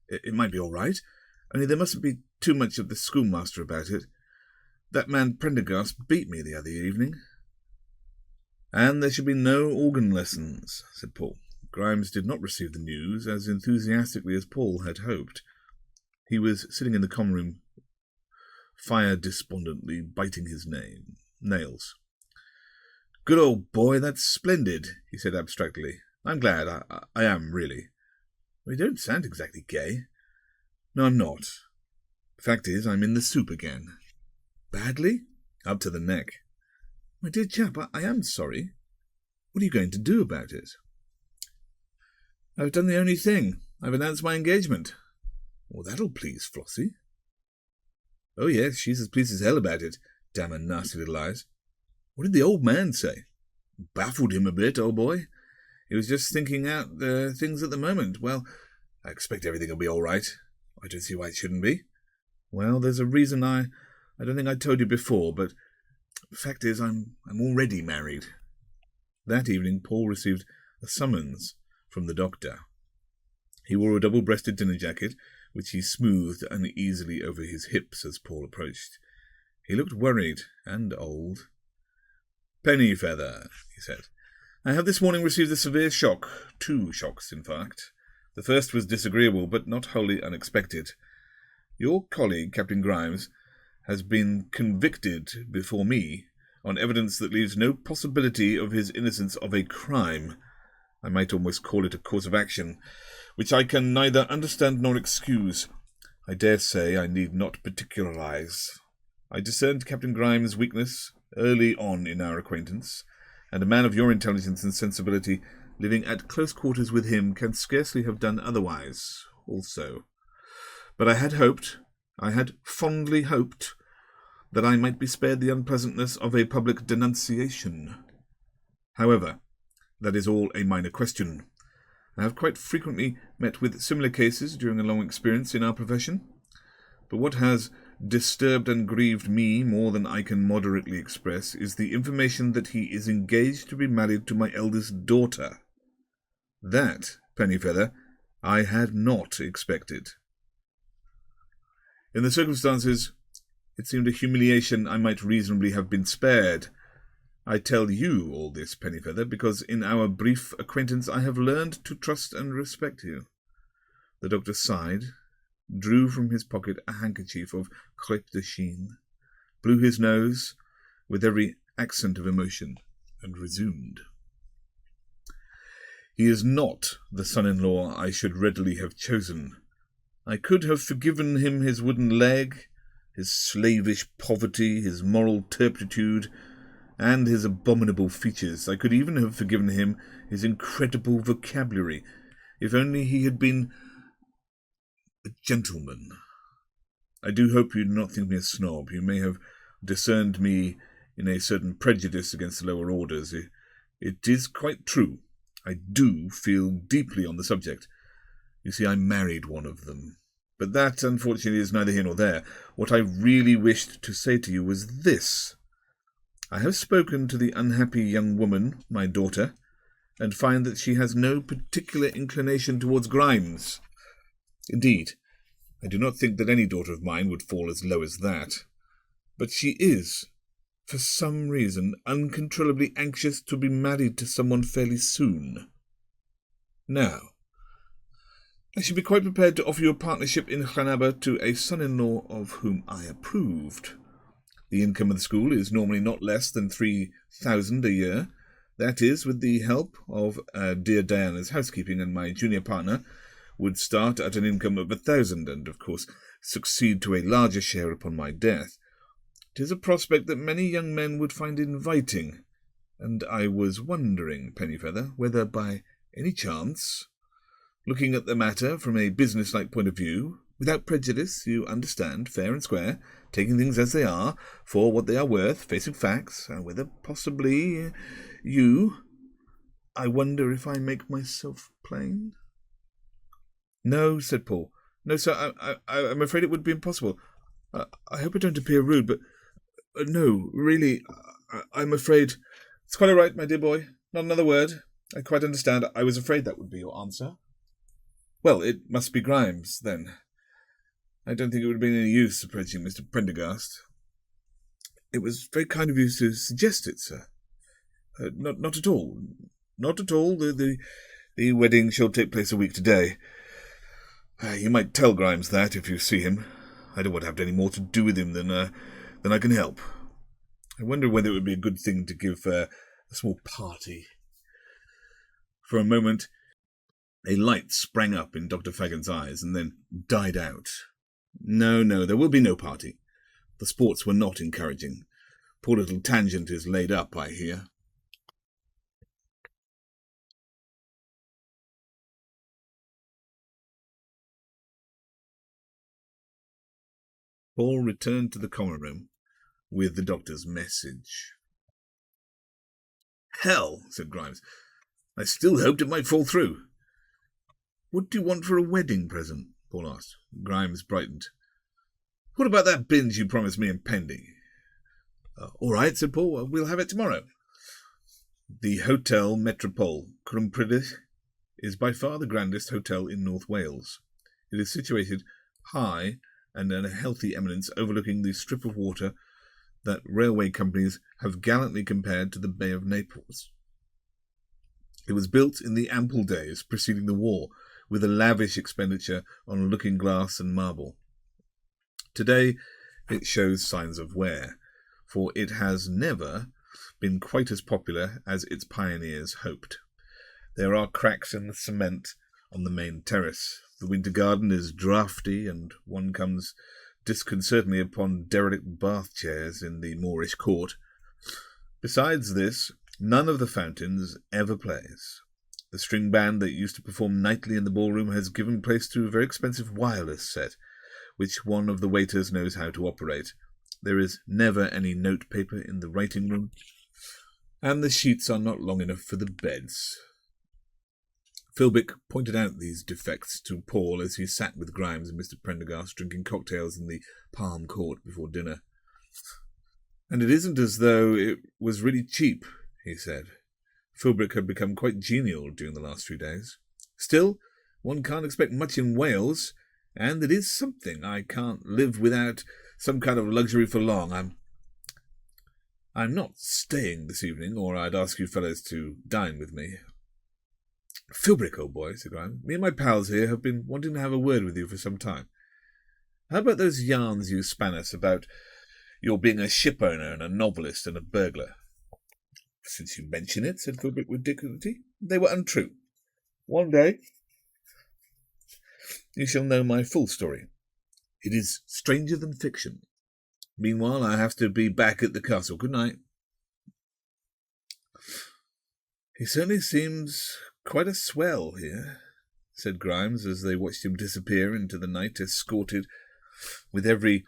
It might be all right, only there mustn't be too much of the schoolmaster about it. That man Prendergast beat me the other evening. And there should be no organ lessons, said Paul. Grimes did not receive the news as enthusiastically as Paul had hoped. He was sitting in the common room, fire despondently, biting his nails. Good old boy, that's splendid, he said abstractedly. I'm glad, I am, really. Well, you don't sound exactly gay. No, I'm not. The fact is, I'm in the soup again. Badly? Up to the neck. My dear chap, I am sorry. What are you going to do about it? I've done the only thing. I've announced my engagement. Well, that'll please Flossie. Oh, yes, she's as pleased as hell about it. Damn her nasty little eyes. What did the old man say? Baffled him a bit, old boy. He was just thinking out things at the moment. Well, I expect everything will be all right. I don't see why it shouldn't be. Well, there's a reason I I don't think I told you before, but the fact is I'm already married." That evening Paul received a summons from the doctor. He wore a double-breasted dinner jacket, which he smoothed uneasily over his hips as Paul approached. He looked worried and old. "Pennyfeather," he said, "I have this morning received a severe shock. 2 shocks, in fact. The first was disagreeable, but not wholly unexpected. Your colleague, Captain Grimes, has been convicted before me on evidence that leaves no possibility of his innocence of a crime. I might almost call it a course of action, which I can neither understand nor excuse. I dare say I need not particularize. I discerned Captain Grimes' weakness early on in our acquaintance, and a man of your intelligence and sensibility, living at close quarters with him, can scarcely have done otherwise also. But I had fondly hoped, that I might be spared the unpleasantness of a public denunciation. However, that is all a minor question. I have quite frequently met with similar cases during a long experience in our profession, but what has disturbed and grieved me more than I can moderately express is the information that he is engaged to be married to my eldest daughter. That, Pennyfeather, I had not expected. In the circumstances, it seemed a humiliation I might reasonably have been spared. I tell you all this, Pennyfeather, because in our brief acquaintance I have learned to trust and respect you." The doctor sighed, drew from his pocket a handkerchief of crêpe de chine, blew his nose with every accent of emotion, and resumed. "He is not the son-in-law I should readily have chosen. I could have forgiven him his wooden leg, his slavish poverty, his moral turpitude, and his abominable features. I could even have forgiven him his incredible vocabulary, if only he had been a gentleman. I do hope you do not think me a snob. You may have discerned me in a certain prejudice against the lower orders. It is quite true. I do feel deeply on the subject. You see, I married one of them. But that, unfortunately, is neither here nor there. What I really wished to say to you was this. I have spoken to the unhappy young woman, my daughter, and find that she has no particular inclination towards Grimes. Indeed, I do not think that any daughter of mine would fall as low as that. But she is, for some reason, uncontrollably anxious to be married to someone fairly soon. Now, I should be quite prepared to offer you a partnership in Llanaba to a son-in-law of whom I approved. The income of the school is normally not less than 3,000 a year. That is, with the help of dear Diana's housekeeping and my junior partner, would start at an income of 1,000 and, of course, succeed to a larger share upon my death. 'Tis a prospect that many young men would find inviting, and I was wondering, Pennyfeather, whether by any chance, looking at the matter from a business-like point of view, without prejudice, you understand, fair and square, taking things as they are, for what they are worth, facing facts, whether possibly I wonder if I make myself plain?" "No," said Paul. "No, sir, I'm afraid it would be impossible. I hope I don't appear rude, but no, really, I'm afraid—" "It's quite all right, my dear boy. Not another word. I quite understand. I was afraid that would be your answer." "Well, it must be Grimes, then. I don't think it would have been any use approaching Mr. Prendergast." "It was very kind of you to suggest it, sir." Not at all. Not at all. The wedding shall take place a week today. You might tell Grimes that if you see him. I don't want to have any more to do with him than I can help. I wonder whether it would be a good thing to give a small party." For a moment, a light sprang up in Dr. Fagan's eyes and then died out. No, there will be no party. The sports were not encouraging. Poor little Tangent is laid up, I hear. Paul returned to the common room with the doctor's message. "Hell," said Grimes. "I still hoped it might fall through." "What do you want for a wedding present?" Paul asked. Grimes brightened. What about that binge you promised me and Pendy? All right, said Paul. We'll have it tomorrow. The Hotel Metropole, Crumpridig, is by far the grandest hotel in North Wales. It is situated high and at a healthy eminence overlooking the strip of water that railway companies have gallantly compared to the Bay of Naples. It was built in the ample days preceding the war, with a lavish expenditure on looking-glass and marble. Today it shows signs of wear, for it has never been quite as popular as its pioneers hoped. There are cracks in the cement on the main terrace. The winter garden is draughty, and one comes disconcertingly upon derelict bath chairs in the Moorish court. Besides this, none of the fountains ever plays. The string band that used to perform nightly in the ballroom has given place to a very expensive wireless set, which one of the waiters knows how to operate. There is never any note paper in the writing room, and the sheets are not long enough for the beds. Philbrick pointed out these defects to Paul as he sat with Grimes and Mr. Prendergast drinking cocktails in the Palm Court before dinner. And it isn't as though it was really cheap, he said. Philbrick had become quite genial during the last few days. Still, one can't expect much in Wales, and it is something. I can't live without some kind of luxury for long. I'm not staying this evening, or I'd ask you fellows to dine with me. Philbrick, old boy, said Grimes, me and my pals here have been wanting to have a word with you for some time. How about those yarns you span us about your being a ship owner and a novelist and a burglar? Since you mention it, said Philbrick with dignity, they were untrue. One day you shall know my full story. It is stranger than fiction. Meanwhile, I have to be back at the castle. Good night. He certainly seems quite a swell here, said Grimes, as they watched him disappear into the night, escorted with every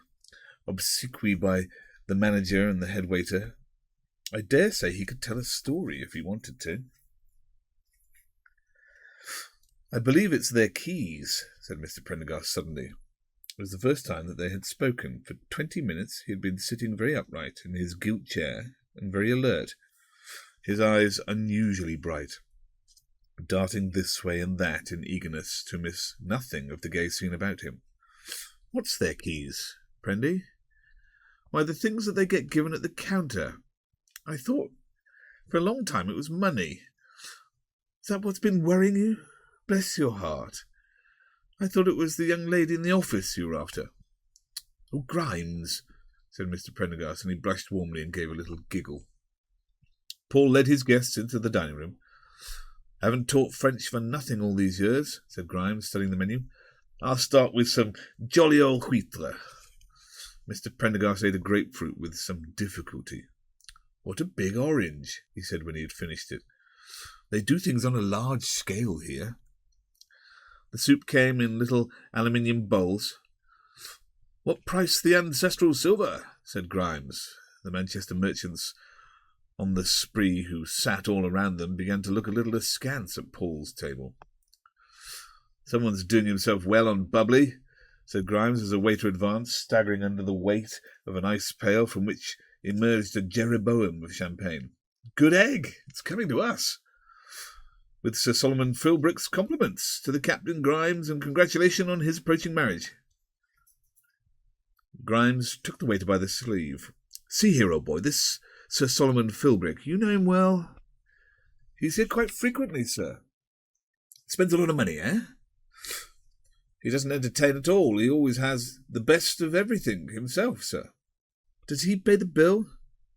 obsequy by the manager and the head waiter. I dare say he could tell a story if he wanted to. I believe it's their keys, said Mr. Prendergast suddenly. It was the first time that they had spoken. For 20 minutes he had been sitting very upright in his gilt chair and very alert, his eyes unusually bright, darting this way and that in eagerness to miss nothing of the gay scene about him. What's their keys, Prendy? Why, the things that they get given at the counter. I thought for a long time it was money. Is that what's been worrying you? Bless your heart. I thought it was the young lady in the office you were after. Oh, Grimes, said Mr. Prendergast, and he blushed warmly and gave a little giggle. Paul led his guests into the dining-room. Haven't taught French for nothing all these years, said Grimes, studying the menu. I'll start with some jolly old huître. Mr. Prendergast ate a grapefruit with some difficulty. What a big orange, he said when he had finished it. They do things on a large scale here. The soup came in little aluminium bowls. What price the ancestral silver? Said Grimes. The Manchester merchants on the spree, who sat all around them, began to look a little askance at Paul's table. Someone's doing himself well on bubbly, said Grimes as a waiter advanced, staggering under the weight of an ice pail from which emerged a Jeroboam of champagne. Good egg! It's coming to us. With Sir Solomon Philbrick's compliments to the Captain Grimes and congratulations on his approaching marriage. Grimes took the waiter by the sleeve. See here, old boy, this Sir Solomon Philbrick, you know him well? He's here quite frequently, sir. Spends a lot of money, eh? He doesn't entertain at all. He always has the best of everything himself, sir. Does he pay the bill?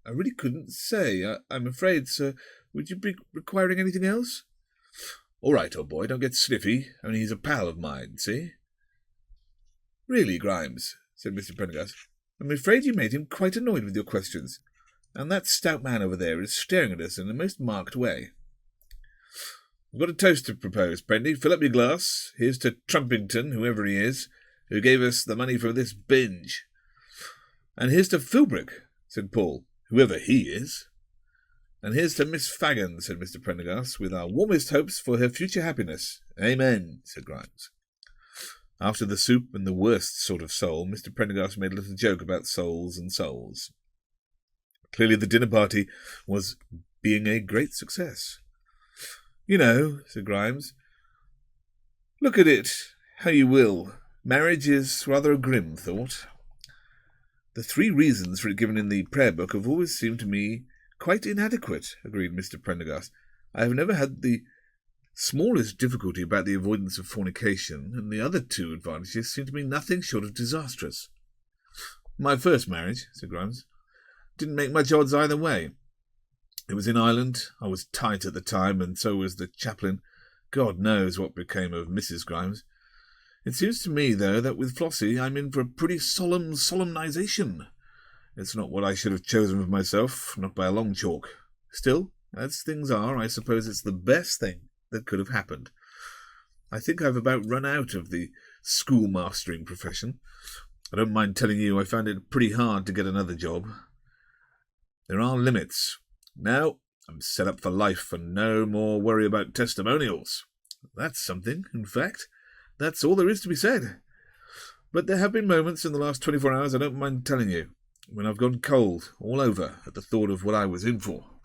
I really couldn't say. I'm afraid, sir. Would you be requiring anything else? All right, old boy, don't get sniffy. Only he's a pal of mine, see? Really, Grimes, said Mr. Prendergast, I'm afraid you made him quite annoyed with your questions, and that stout man over there is staring at us in a most marked way. I've got a toast to propose, Prendy. Fill up your glass. Here's to Trumpington, whoever he is, who gave us the money for this binge. And here's to Philbrick, said Paul, whoever he is. And here's to Miss Fagin, said Mr. Prendergast, with our warmest hopes for her future happiness. Amen, said Grimes. After the soup and the worst sort of soul, Mr. Prendergast made a little joke about souls and souls. Clearly the dinner party was being a great success. "You know," said Grimes, "look at it how you will. Marriage is rather a grim thought. The 3 reasons for it given in the prayer book have always seemed to me quite inadequate," agreed Mr. Prendergast. "I have never had the smallest difficulty about the avoidance of fornication, and the other 2 advantages seem to me nothing short of disastrous." "My first marriage," said Grimes, "didn't make much odds either way. It was in Ireland. I was tight at the time, and so was the chaplain. God knows what became of Mrs. Grimes. It seems to me, though, that with Flossie I'm in for a pretty solemn solemnization. It's not what I should have chosen for myself, not by a long chalk. Still, as things are, I suppose it's the best thing that could have happened. I think I've about run out of the schoolmastering profession. I don't mind telling you I found it pretty hard to get another job. There are limits. Now I'm set up for life and no more worry about testimonials. That's something, in fact. That's all there is to be said. But there have been moments in the last 24 hours, I don't mind telling you, when I've gone cold all over at the thought of what I was in for."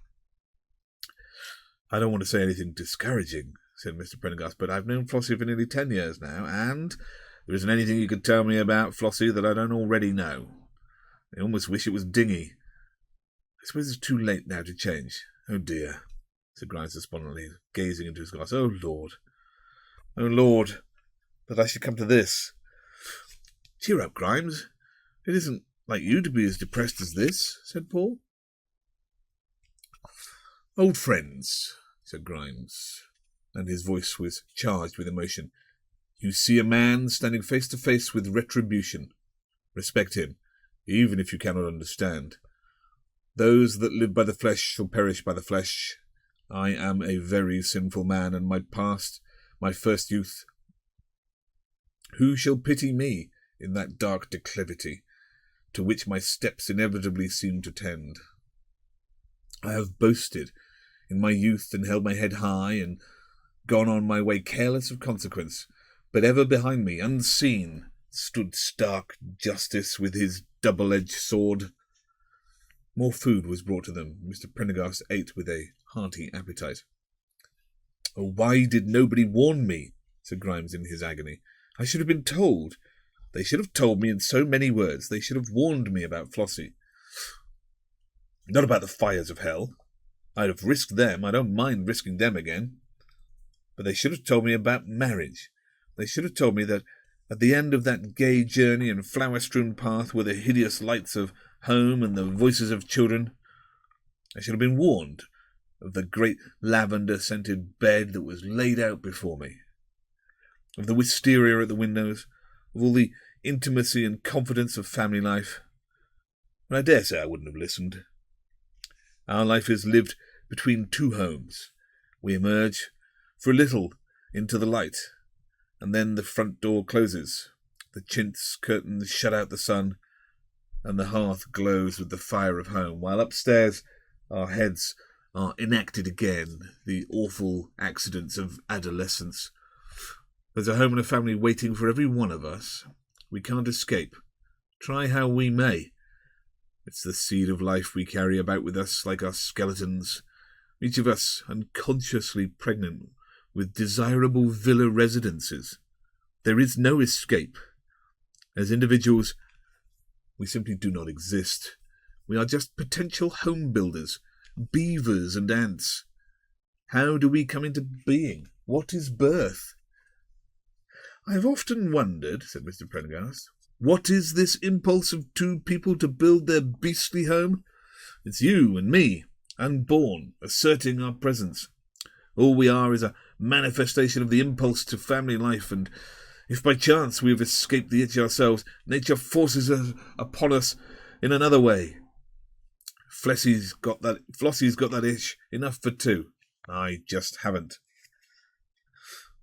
"I don't want to say anything discouraging," said Mr. Prendergast, "but I've known Flossie for nearly 10 years now, and there isn't anything you could tell me about Flossie that I don't already know. I almost wish it was dingy. I suppose it's too late now to change." "Oh dear," said Grimes despondently, gazing into his glass. "Oh Lord, that I should come to this." "Cheer up, Grimes. It isn't like you to be as depressed as this," said Paul. "Old friends," said Grimes, and his voice was charged with emotion. "You see a man standing face to face with retribution. Respect him, even if you cannot understand. Those that live by the flesh shall perish by the flesh. I am a very sinful man, and my past, my first youth. Who shall pity me in that dark declivity to which my steps inevitably seem to tend? I have boasted in my youth and held my head high and gone on my way careless of consequence, but ever behind me, unseen, stood stark justice with his double-edged sword." More food was brought to them. Mr. Prendergast ate with a hearty appetite. "Oh, why did nobody warn me?" said Grimes in his agony. "I should have been told. They should have told me in so many words. They should have warned me about Flossie. Not about the fires of hell. I'd have risked them. I don't mind risking them again. But they should have told me about marriage. They should have told me that at the end of that gay journey and flower-strewn path were the hideous lights of home and the voices of children. I should have been warned of the great lavender-scented bed that was laid out before me, of the wisteria at the windows, of all the intimacy and confidence of family life. But I dare say I wouldn't have listened. Our life is lived between 2 homes. We emerge for a little into the light, and then the front door closes. The chintz curtains shut out the sun, and the hearth glows with the fire of home, while upstairs our heads are enacted again, the awful accidents of adolescence. There's a home and a family waiting for every one of us. We can't escape, try how we may. It's the seed of life we carry about with us like our skeletons, each of us unconsciously pregnant with desirable villa residences. There is no escape. As individuals, we simply do not exist. We are just potential home builders, beavers and ants. How do we come into being? What is birth? I have often wondered, said Mr. Prendergast, what is this impulse of 2 people to build their beastly home? It's you and me, unborn, asserting our presence. All we are is a manifestation of the impulse to family life, and if by chance we have escaped the itch ourselves, nature forces us upon us in another way. Flossie's got that itch, enough for 2. I just haven't.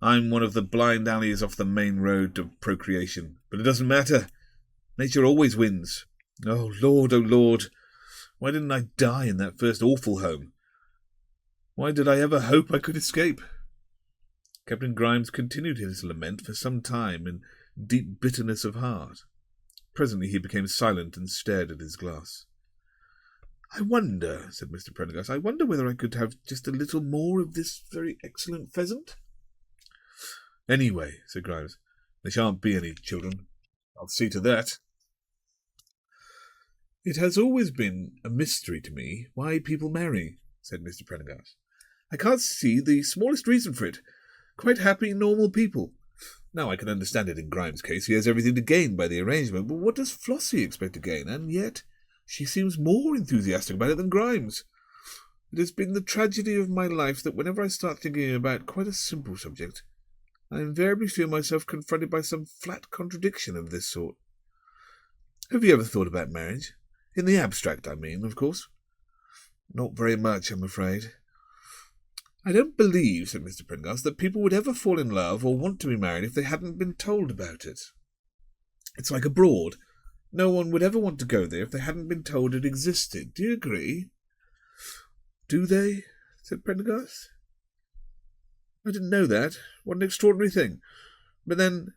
I'm one of the blind alleys off the main road to procreation, but it doesn't matter. Nature always wins. Oh Lord, why didn't I die in that first awful home? Why did I ever hope I could escape? Captain Grimes continued his lament for some time in deep bitterness of heart. Presently he became silent and stared at his glass. "I wonder," said Mr. Prendergast, "I wonder whether I could have just a little more of this very excellent pheasant?" "Anyway," said Grimes, "there shan't be any children. I'll see to that." "It has always been a mystery to me why people marry," said Mr. Prendergast. "I can't see the smallest reason for it. Quite happy, normal people. Now, I can understand it in Grimes' case. He has everything to gain by the arrangement, but what does Flossie expect to gain? And yet she seems more enthusiastic about it than Grimes. It has been the tragedy of my life that whenever I start thinking about quite a simple subject, I invariably feel myself confronted by some flat contradiction of this sort. Have you ever thought about marriage? In the abstract, I mean, of course." "Not very much, I'm afraid." "I don't believe," said Mr. Prendergast, "that people would ever fall in love or want to be married if they hadn't been told about it. It's like abroad. No one would ever want to go there if they hadn't been told it existed. Do you agree?" "Do they?" said Prendergast. "I didn't know that. What an extraordinary thing. But then,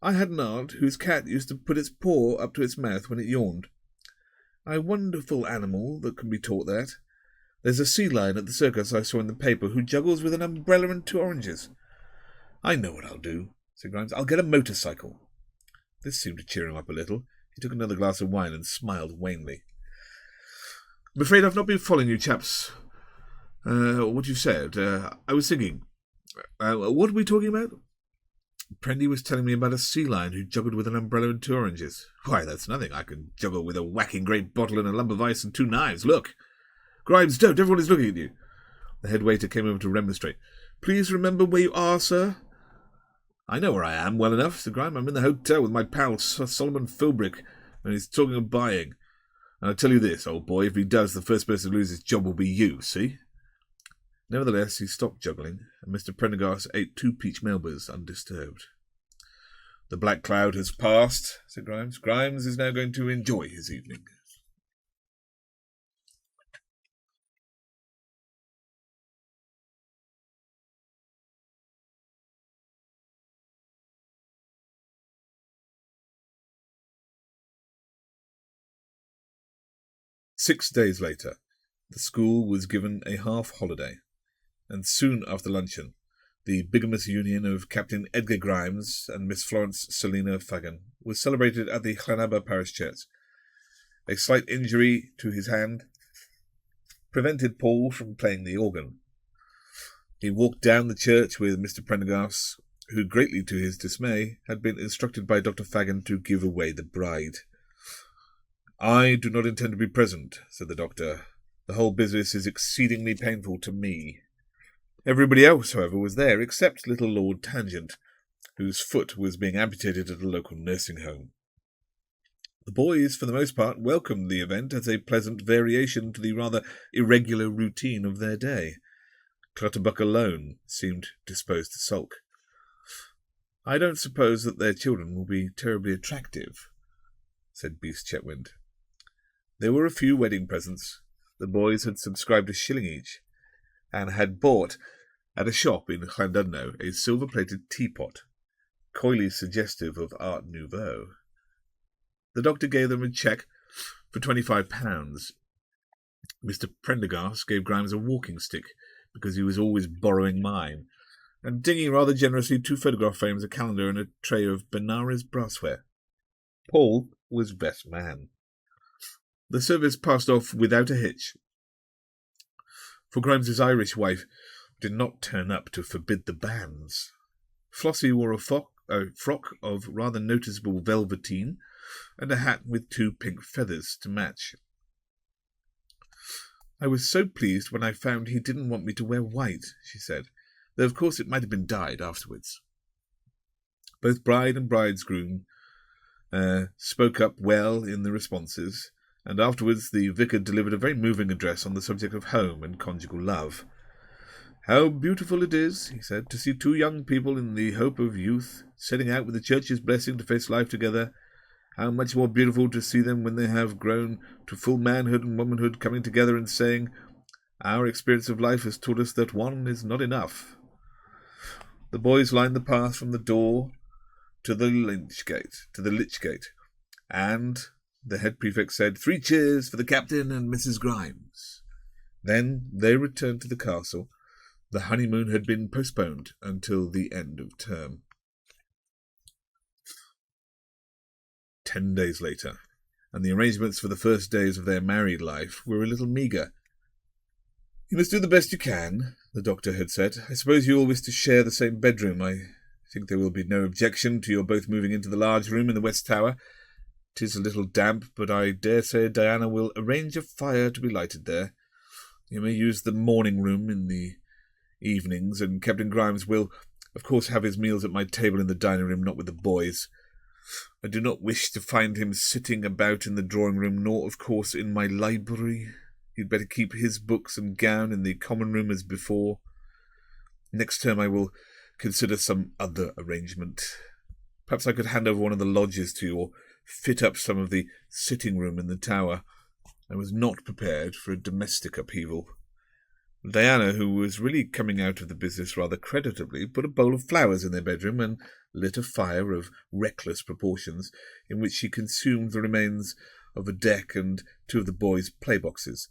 I had an aunt whose cat used to put its paw up to its mouth when it yawned. A wonderful animal that can be taught that. There's a sea lion at the circus I saw in the paper who juggles with an umbrella and 2 oranges. I know what I'll do," said Grimes. "I'll get a motorcycle." This seemed to cheer him up a little. He took another glass of wine and smiled wanly. "I'm afraid I've not been following you chaps. What you said. I was thinking. What are we talking about?" "Prendy was telling me about a sea lion who juggled with an umbrella and 2 oranges. Why, that's nothing. I can juggle with a whacking great bottle and a lump of ice and 2 knives. Look. Grimes, don't. Everyone is looking at you." The head waiter came over to remonstrate. "Please remember where you are, sir." "I know where I am well enough," said Grimes. "I'm in the hotel with my pal Sir Solomon Philbrick, and he's talking of buying. And I'll tell you this, old boy, if he does, the first person to lose his job will be you, see?" Nevertheless, he stopped juggling, and Mr. Prendergast ate 2 peach melbas undisturbed. "The black cloud has passed," said Grimes. "Grimes is now going to enjoy his evening." "6 days later, the school was given a half-holiday, and soon after luncheon, the bigamous union of Captain Edgar Grimes and Miss Florence Selina Fagan was celebrated at the Llanaba Parish Church. A slight injury to his hand prevented Paul from playing the organ. He walked down the church with Mr. Prendergast, who, greatly to his dismay, had been instructed by Dr. Fagan to give away the bride. "I do not intend to be present," said the doctor. "The whole business is exceedingly painful to me." Everybody else, however, was there, except little Lord Tangent, whose foot was being amputated at a local nursing home. The boys, for the most part, welcomed the event as a pleasant variation to the rather irregular routine of their day. Clutterbuck alone seemed disposed to sulk. "I don't suppose that their children will be terribly attractive," said Beast Chetwynd. There were a few wedding presents. The boys had subscribed a shilling each, and had bought, at a shop in Llandudno, a silver-plated teapot, coyly suggestive of Art Nouveau. The doctor gave them a cheque for £25. Mr. Prendergast gave Grimes a walking stick, because he was always borrowing mine, and dinging rather generously 2 photograph frames, a calendar, and a tray of Benares brassware. Paul was best man. The service passed off without a hitch, for Grimes's Irish wife did not turn up to forbid the banns. Flossie wore a frock of rather noticeable velveteen, and a hat with 2 pink feathers to match. "I was so pleased when I found he didn't want me to wear white," she said, though of course it might have been dyed afterwards. Both bride and bridegroom spoke up well in the responses, and afterwards the vicar delivered a very moving address on the subject of home and conjugal love. "How beautiful it is," he said, "to see 2 young people in the hope of youth setting out with the Church's blessing to face life together. How much more beautiful to see them when they have grown to full manhood and womanhood coming together and saying, 'Our experience of life has taught us that one is not enough.'" The boys lined the path from the door to the lich gate, and the head prefect said, 3 cheers for the captain and Mrs. Grimes. Then they returned to the castle. The honeymoon had been postponed until the end of term. 10 days later, and the arrangements for the first days of their married life were a little meagre. You must do the best you can, the doctor had said. I suppose you all wish to share the same bedroom. I think there will be no objection to your both moving into the large room in the West Tower. 'Tis a little damp, but I dare say Diana will arrange a fire to be lighted there. You may use the morning room in the evenings, and Captain Grimes will, of course, have his meals at my table in the dining room, not with the boys. I do not wish to find him sitting about in the drawing-room, nor, of course, in my library. You'd better keep his books and gown in the common room as before. Next term I will consider some other arrangement. Perhaps I could hand over one of the lodges to you, or fit up some of the sitting-room in the tower. I was not prepared for a domestic upheaval. Diana, who was really coming out of the business rather creditably, put a bowl of flowers in their bedroom and lit a fire of reckless proportions, in which she consumed the remains of a deck and 2 of the boys' playboxes.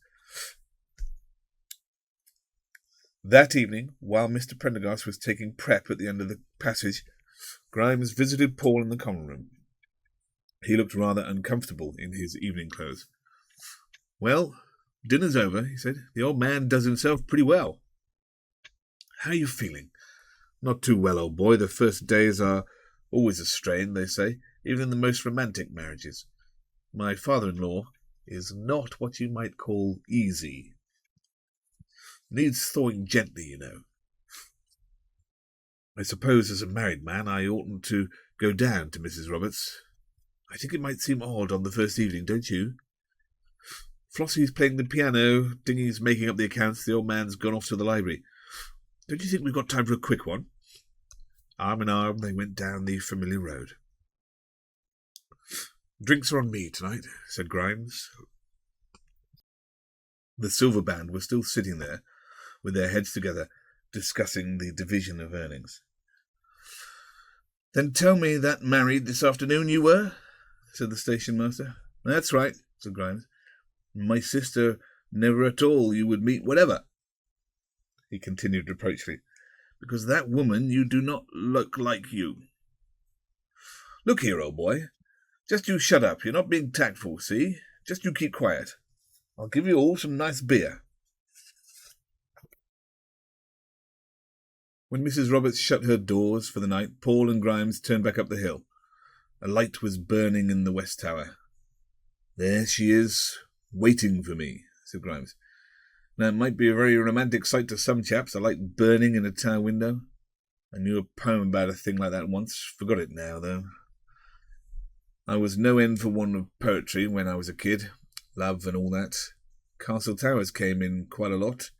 That evening, while Mr. Prendergast was taking prep at the end of the passage, Grimes visited Paul in the common room. He looked rather uncomfortable in his evening clothes. Well, dinner's over, he said. The old man does himself pretty well. How are you feeling? Not too well, old boy. The first days are always a strain, they say, even in the most romantic marriages. My father-in-law is not what you might call easy. Needs thawing gently, you know. I suppose as a married man I oughtn't to go down to Mrs. Roberts. I think it might seem odd on the first evening, don't you? Flossie's playing the piano, Dingy's making up the accounts, the old man's gone off to the library. Don't you think we've got time for a quick one? Arm in arm they went down the familiar road. Drinks are on me tonight, said Grimes. The silver band were still sitting there, with their heads together, discussing the division of earnings. Then tell me that married this afternoon you were, said the station master. That's right, said Grimes. My sister never at all you would meet whatever, he continued reproachfully, because that woman you do not look like you. Look here, old boy, just you shut up, you're not being tactful, see? Just you keep quiet. I'll give you all some nice beer. When Mrs. Roberts shut her doors for the night, Paul and Grimes turned back up the hill. A light was burning in the West Tower. There she is, waiting for me, said Grimes. Now, it might be a very romantic sight to some chaps, a light burning in a tower window. I knew a poem about a thing like that once. Forgot it now, though. I was no end for one of poetry when I was a kid. Love and all that. Castle Towers came in quite a lot.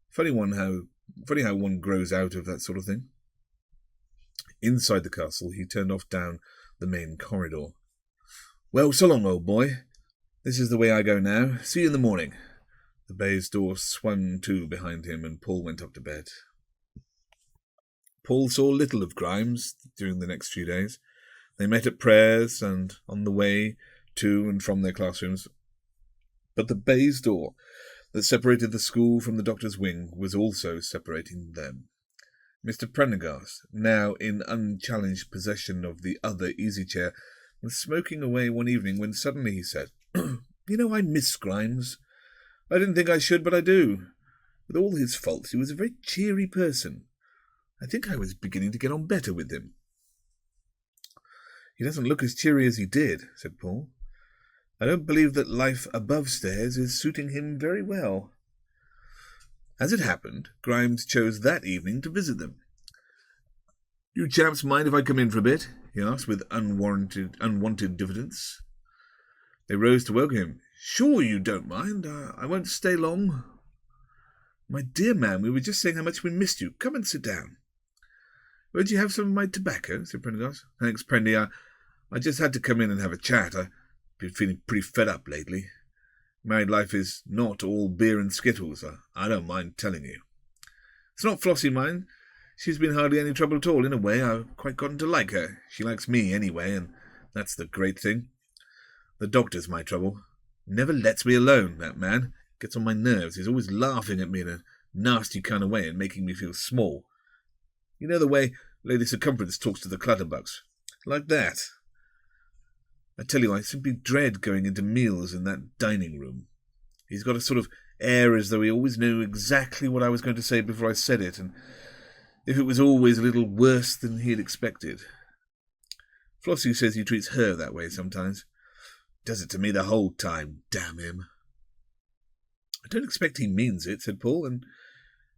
Funny how one grows out of that sort of thing. Inside the castle, he turned off down the main corridor. Well, so long, old boy. This is the way I go now. See you in the morning. The baize door swung to behind him, and Paul went up to bed. Paul saw little of Grimes during the next few days. They met at prayers and on the way to and from their classrooms. But the baize door that separated the school from the doctor's wing was also separating them. Mr. Prendergast, now in unchallenged possession of the other easy-chair, was smoking away one evening when suddenly he said, You know, I miss Grimes. I didn't think I should, but I do. With all his faults, he was a very cheery person. I think I was beginning to get on better with him. He doesn't look as cheery as he did, said Paul. I don't believe that life above stairs is suiting him very well. As it happened, Grimes chose that evening to visit them. You chaps mind if I come in for a bit? He asked with unwanted diffidence. They rose to welcome him. Sure you don't mind. I won't stay long. My dear man, we were just saying how much we missed you. Come and sit down. Won't you have some of my tobacco? Said Prendergast. Thanks, Prendy. I just had to come in and have a chat. I've been feeling pretty fed up lately. Married life is not all beer and skittles. I don't mind telling you. It's not Flossie, mind. She's been hardly any trouble at all. In a way, I've quite gotten to like her. She likes me anyway, and that's the great thing. The doctor's my trouble. Never lets me alone, that man. Gets on my nerves. He's always laughing at me in a nasty kind of way and making me feel small. You know the way Lady Circumference talks to the Clutterbucks? Like that. I tell you, I simply dread going into meals in that dining room. He's got a sort of air as though he always knew exactly what I was going to say before I said it, and if it was always a little worse than he had expected. Flossie says he treats her that way sometimes. Does it to me the whole time, damn him. I don't expect he means it, said Paul, and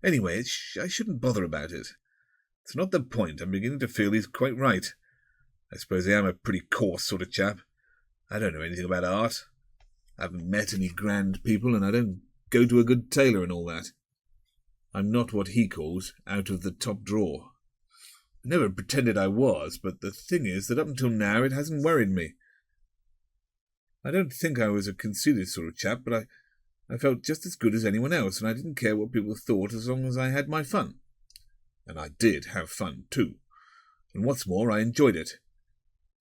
anyway, I shouldn't bother about it. It's not the point. I'm beginning to feel he's quite right. I suppose I am a pretty coarse sort of chap. I don't know anything about art. I haven't met any grand people, and I don't go to a good tailor and all that. I'm not what he calls out of the top drawer. I never pretended I was, but the thing is that up until now it hasn't worried me. I don't think I was a conceited sort of chap, but I felt just as good as anyone else, and I didn't care what people thought as long as I had my fun. And I did have fun, too. And what's more, I enjoyed it.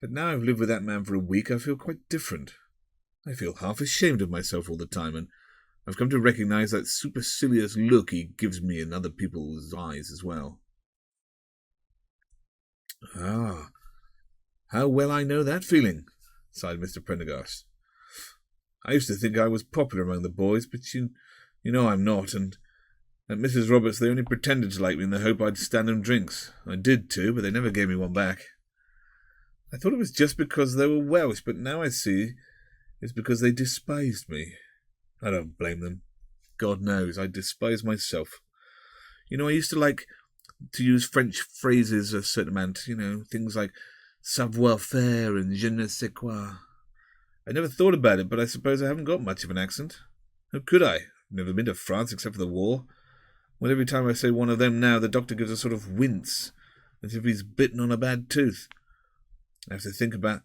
But now I've lived with that man for a week, I feel quite different. I feel half ashamed of myself all the time, and I've come to recognize that supercilious look he gives me in other people's eyes as well. Ah, how well I know that feeling, sighed Mr. Prendergast. I used to think I was popular among the boys, but you know I'm not, and at Mrs. Roberts they only pretended to like me in the hope I'd stand them drinks. I did too, but they never gave me one back. I thought it was just because they were Welsh, but now I see it's because they despised me. I don't blame them. God knows, I despise myself. You know, I used to like to use French phrases a certain amount, things like savoir-faire and je ne sais quoi. I never thought about it, but I suppose I haven't got much of an accent. How could I? I've never been to France except for the war. Well, every time I say one of them now, the doctor gives a sort of wince, as if he's bitten on a bad tooth. I have to think about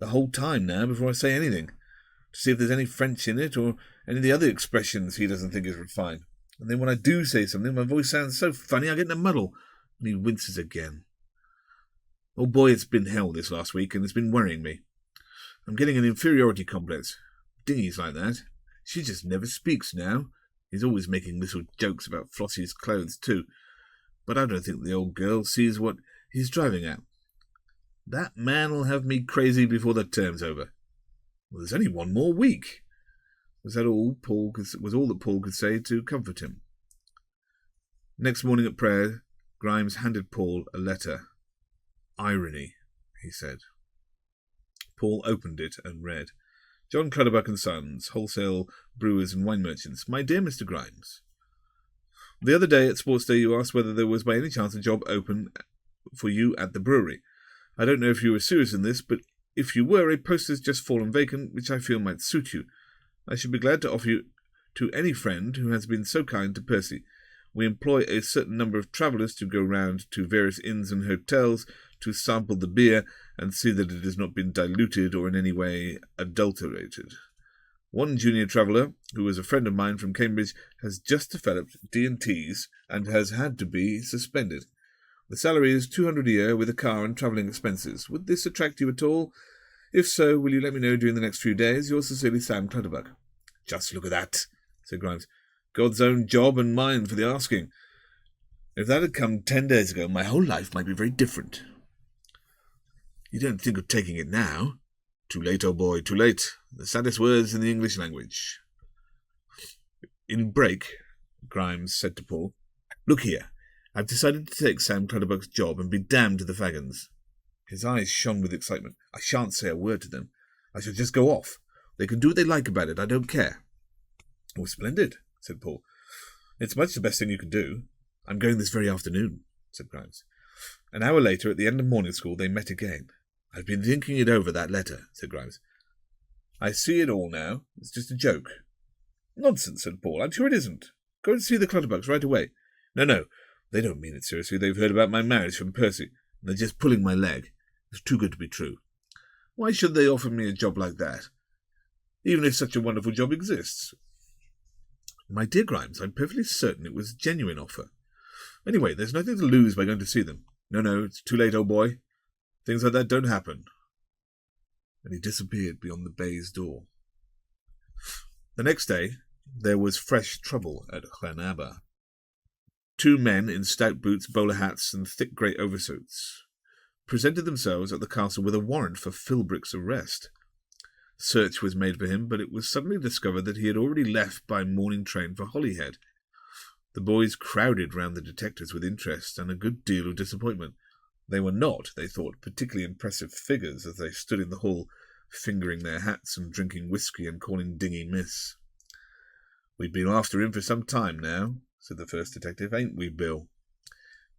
the whole time now before I say anything, to see if there's any French in it, or any of the other expressions he doesn't think is refined. And then when I do say something, my voice sounds so funny I get in a muddle, and he winces again. Oh boy, it's been hell this last week, and it's been worrying me. I'm getting an inferiority complex. Dingy's like that. She just never speaks now. He's always making little jokes about Flossie's clothes, too. But I don't think the old girl sees what he's driving at. That man'll have me crazy before the term's over. Well, there's only one more week. Was all that Paul could say to comfort him. Next morning at prayer, Grimes handed Paul a letter. Irony, he said. Paul opened it and read, John Clutterbuck and Sons, wholesale brewers and wine merchants. My dear Mr. Grimes, the other day at Sports Day you asked whether there was by any chance a job open for you at the brewery. I don't know if you were serious in this, but if you were, a post has just fallen vacant, which I feel might suit you. I should be glad to offer you to any friend who has been so kind to Percy. We employ a certain number of travellers to go round to various inns and hotels to sample the beer and see that it has not been diluted or in any way adulterated. One junior traveller, who is a friend of mine from Cambridge, has just developed D&Ts and has had to be suspended. The salary is £200 a year with a car and travelling expenses. Would this attract you at all? If so, will you let me know during the next few days? Yours sincerely, Sam Clutterbuck. Just look at that, said Grimes. God's own job and mine for the asking. If that had come 10 days ago, my whole life might be very different. You don't think of taking it now? Too late, old boy, too late. The saddest words in the English language. In break, Grimes said to Paul, Look here, I've decided to take Sam Clutterbuck's job and be damned to the Fagans. His eyes shone with excitement. I shan't say a word to them. I shall just go off. They can do what they like about it. I don't care. Oh, splendid, said Paul. It's much the best thing you can do. I'm going this very afternoon, said Grimes. An hour later, at the end of morning school, they met again. I've been thinking it over, that letter, said Grimes. I see it all now. It's just a joke. Nonsense, said Paul. I'm sure it isn't. Go and see the Clutterbucks right away. No, they don't mean it seriously. They've heard about my marriage from Percy, and they're just pulling my leg. It's too good to be true. Why should they offer me a job like that, even if such a wonderful job exists? My dear Grimes, I'm perfectly certain it was a genuine offer. Anyway, there's nothing to lose by going to see them. No, it's too late, old boy. Things like that don't happen. And he disappeared beyond the baize door. The next day, there was fresh trouble at Llanaba. 2 men in stout boots, bowler hats, and thick grey overcoats presented themselves at the castle with a warrant for Philbrick's arrest. Search was made for him, but it was suddenly discovered that he had already left by morning train for Holyhead. The boys crowded round the detectives with interest and a good deal of disappointment. They were not, they thought, particularly impressive figures as they stood in the hall, fingering their hats and drinking whisky and calling Dingy Miss. "We've been after him for some time now," said the first detective, "ain't we, Bill?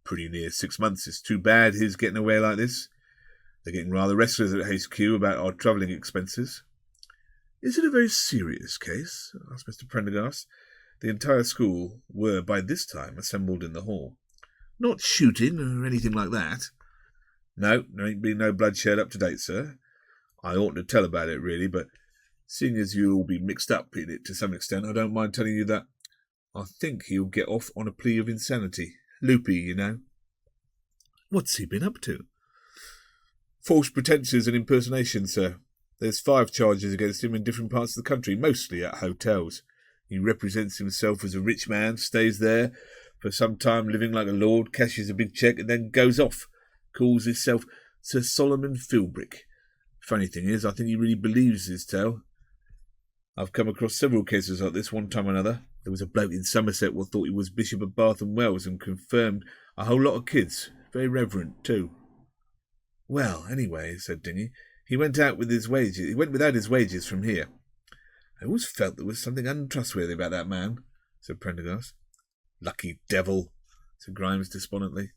Pretty near 6 months. It's too bad his getting away like this. They're getting rather restless at HQ about our travelling expenses." "Is it a very serious case?" asked Mr. Prendergast. The entire school were by this time assembled in the hall. "Not shooting or anything like that?" "No, there ain't been no bloodshed up to date, sir. I ought to tell about it, really, but seeing as you'll be mixed up in it to some extent, I don't mind telling you that I think he'll get off on a plea of insanity. Loopy, you know." "What's he been up to?" "False pretences and impersonation, sir. There's 5 charges against him in different parts of the country, mostly at hotels. He represents himself as a rich man, stays there for some time living like a lord, cashes a big cheque, and then goes off. Calls himself Sir Solomon Philbrick. Funny thing is, I think he really believes his tale. I've come across several cases like this one time or another. There was a bloke in Somerset what thought he was Bishop of Bath and Wells and confirmed a whole lot of kids. Very reverent, too." "Well, anyway," said Dingy, he went without his wages from here." "I always felt there was something untrustworthy about that man," said Prendergast. "Lucky devil," said Grimes despondently.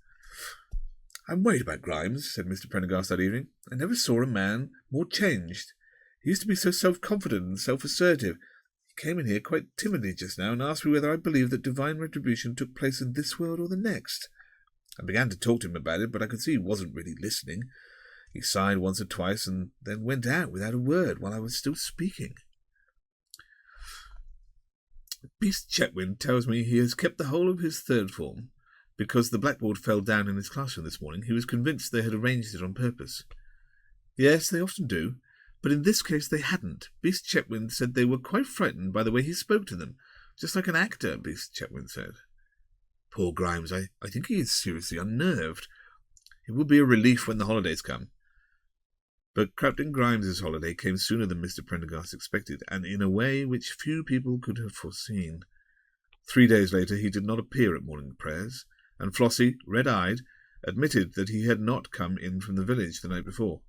"I'm worried about Grimes," said Mr. Prendergast that evening. "I never saw a man more changed. He used to be so self-confident and self-assertive. He came in here quite timidly just now and asked me whether I believed that divine retribution took place in this world or the next. I began to talk to him about it, but I could see he wasn't really listening. He sighed once or twice and then went out without a word while I was still speaking. Beast Chetwynd tells me he has kept the whole of his 3rd form. Because the blackboard fell down in his classroom this morning, he was convinced they had arranged it on purpose." "Yes, they often do. But in this case they hadn't. Beast Chetwynd said they were quite frightened by the way he spoke to them. Just like an actor, Beast Chetwynd said." "Poor Grimes, I think he is seriously unnerved. It will be a relief when the holidays come." But Captain Grimes's holiday came sooner than Mr. Prendergast expected, and in a way which few people could have foreseen. 3 days later he did not appear at morning prayers, and Flossie, red-eyed, admitted that he had not come in from the village the night before.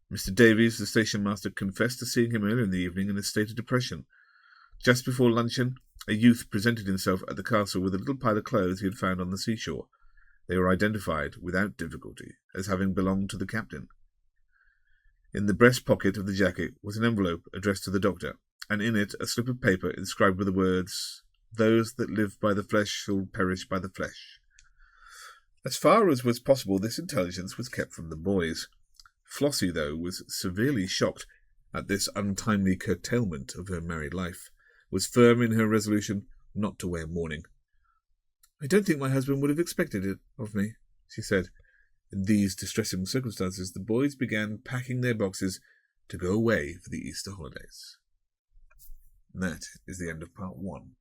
Mr. Davies, the station-master, confessed to seeing him earlier in the evening in a state of depression. Just before luncheon, a youth presented himself at the castle with a little pile of clothes he had found on the seashore. They were identified, without difficulty, as having belonged to the captain. In the breast pocket of the jacket was an envelope addressed to the doctor, and in it a slip of paper inscribed with the words, "Those that live by the flesh shall perish by the flesh." As far as was possible, this intelligence was kept from the boys. Flossie, though, was severely shocked at this untimely curtailment of her married life, was firm in her resolution not to wear mourning. "I don't think my husband would have expected it of me," she said. In these distressing circumstances, the boys began packing their boxes to go away for the Easter holidays. And that is the end of part 1.